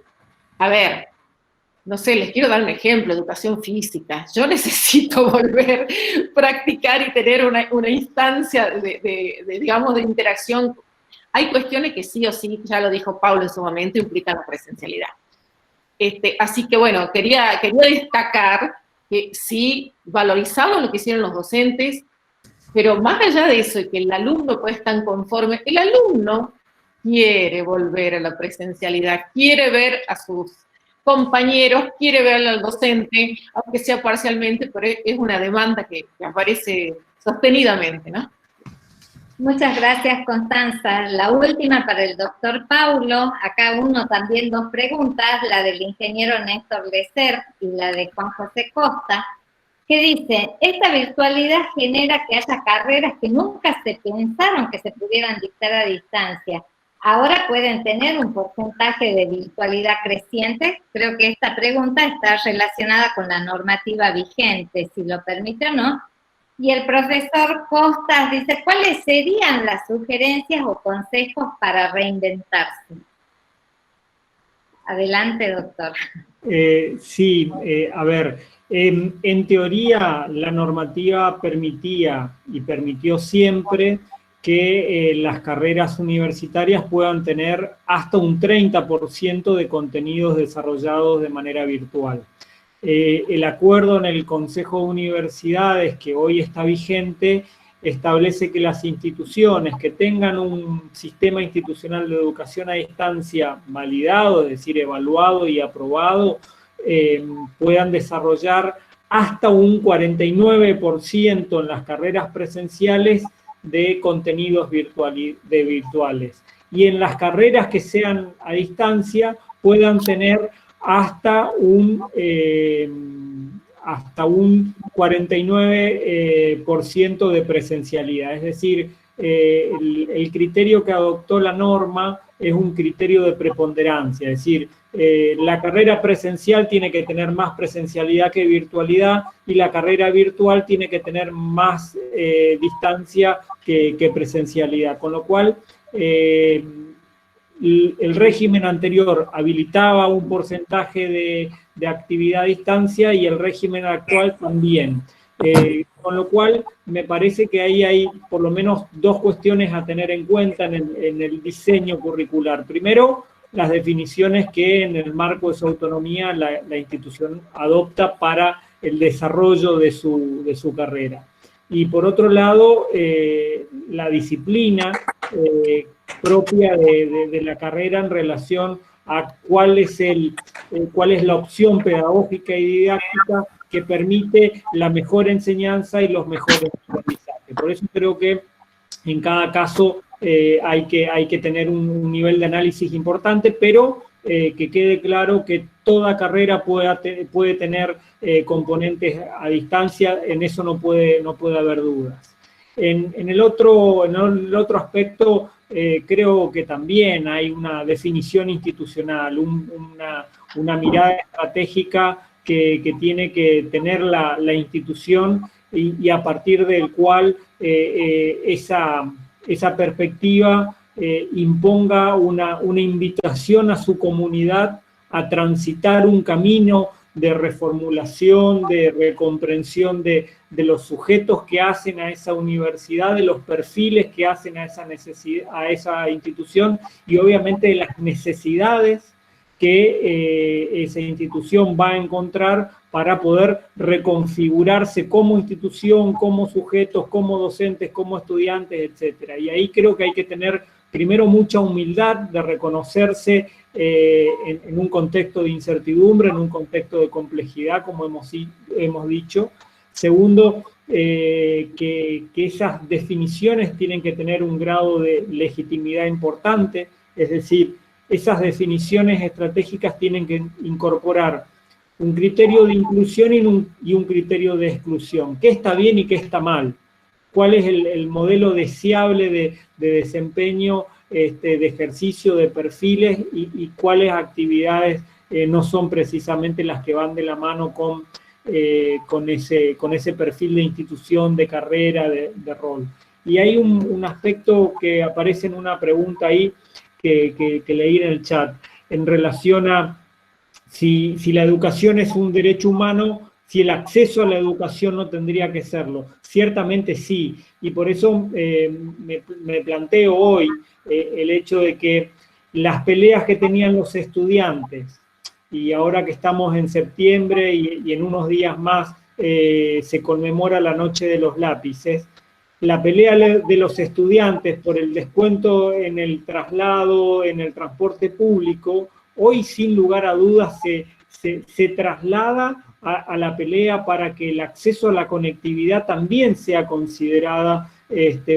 A ver, no sé, les quiero dar un ejemplo, educación física. Yo necesito volver a practicar y tener una instancia digamos, de interacción. Hay cuestiones que sí o sí, ya lo dijo Paulo en su momento, implican la presencialidad. Así que bueno, quería destacar que sí valorizamos lo que hicieron los docentes, pero más allá de eso, y que el alumno puede estar conforme, el alumno quiere volver a la presencialidad, quiere ver a sus compañeros, quiere ver al docente, aunque sea parcialmente, pero es una demanda que aparece sostenidamente, ¿no? Muchas gracias, Constanza. La última para el doctor Paulo, acá también dos preguntas, la del ingeniero Néstor Lecer y la de Juan José Costa, que dice, esta virtualidad genera que haya carreras que nunca se pensaron que se pudieran dictar a distancia. Ahora pueden tener un porcentaje de virtualidad creciente. Creo que esta pregunta está relacionada con la normativa vigente, si lo permite o no. Y el profesor Costas dice, ¿cuáles serían las sugerencias o consejos para reinventarse? Adelante, doctor. Sí, a ver, en teoría la normativa permitía y permitió siempre que las carreras universitarias puedan tener hasta un 30% de contenidos desarrollados de manera virtual. El acuerdo en el Consejo de Universidades, que hoy está vigente, establece que las instituciones que tengan un sistema institucional de educación a distancia validado, es decir, evaluado y aprobado, puedan desarrollar hasta un 49% en las carreras presenciales de contenidos virtuales. Y en las carreras que sean a distancia puedan tener hasta un 49% de presencialidad. Es decir, el criterio que adoptó la norma es un criterio de preponderancia, es decir, la carrera presencial tiene que tener más presencialidad que virtualidad y la carrera virtual tiene que tener más distancia que presencialidad, con lo cual el régimen anterior habilitaba un porcentaje de actividad a distancia y el régimen actual también. Con lo cual, me parece que ahí hay por lo menos dos cuestiones a tener en cuenta en el diseño curricular. Primero, las definiciones que en el marco de su autonomía la institución adopta para el desarrollo de su carrera. Y por otro lado, la disciplina propia de la carrera en relación a cuál es la opción pedagógica y didáctica que permite la mejor enseñanza y los mejores aprendizajes. Por eso creo que en cada caso hay que tener un nivel de análisis importante, pero que quede claro que toda carrera puede tener componentes a distancia, en eso no puede haber dudas. En el otro aspecto, creo que también hay una definición institucional, una mirada estratégica que tiene que tener la institución y a partir del cual esa perspectiva imponga una invitación a su comunidad a transitar un camino de reformulación, de recomprensión de los sujetos que hacen a esa universidad, de los perfiles que hacen a esa institución y obviamente de las necesidades que esa institución va a encontrar para poder reconfigurarse como institución, como sujetos, como docentes, como estudiantes, etc. Y ahí creo que hay que tener primero mucha humildad de reconocerse en un contexto de incertidumbre, en un contexto de complejidad, como hemos dicho. Segundo, que esas definiciones tienen que tener un grado de legitimidad importante, es decir, esas definiciones estratégicas tienen que incorporar un criterio de inclusión y un criterio de exclusión. ¿Qué está bien y qué está mal? ¿Cuál es el modelo deseable de desempeño, de ejercicio de perfiles y cuáles actividades no son precisamente las que van de la mano con ese perfil de institución, de carrera, de rol? Y hay un aspecto que aparece en una pregunta ahí, que leí en el chat, en relación a si la educación es un derecho humano, si el acceso a la educación no tendría que serlo. Ciertamente sí, y por eso me planteo hoy el hecho de que las peleas que tenían los estudiantes, y ahora que estamos en septiembre y en unos días más se conmemora la Noche de los Lápices, la pelea de los estudiantes por el descuento en el traslado, en el transporte público, hoy sin lugar a dudas se traslada a la pelea para que el acceso a la conectividad también sea considerada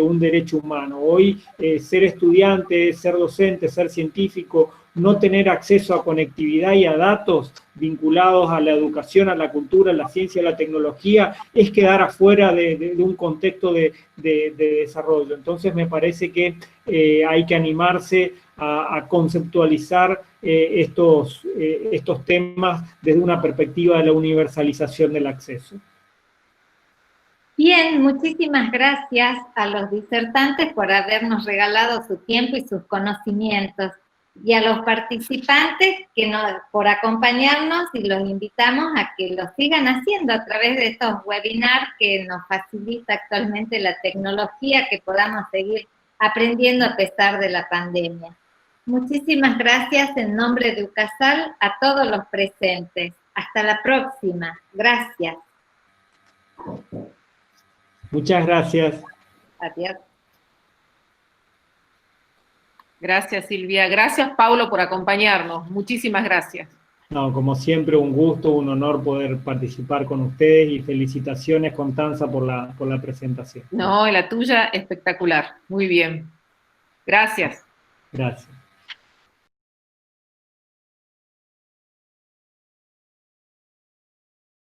un derecho humano. Hoy ser estudiante, ser docente, ser científico, no tener acceso a conectividad y a datos vinculados a la educación, a la cultura, a la ciencia, a la tecnología, es quedar afuera de un contexto de desarrollo. Entonces me parece que hay que animarse a conceptualizar estos temas desde una perspectiva de la universalización del acceso. Bien, muchísimas gracias a los disertantes por habernos regalado su tiempo y sus conocimientos, y a los participantes por acompañarnos, y los invitamos a que lo sigan haciendo a través de estos webinars que nos facilita actualmente la tecnología, que podamos seguir aprendiendo a pesar de la pandemia. Muchísimas gracias en nombre de UCASAL a todos los presentes. Hasta la próxima. Gracias. Muchas gracias. Adiós. Gracias, Silvia. Gracias, Paulo, por acompañarnos. Muchísimas gracias. No, como siempre, un gusto, un honor poder participar con ustedes y felicitaciones, Constanza, por la presentación. No, la tuya espectacular. Muy bien. Gracias. Gracias.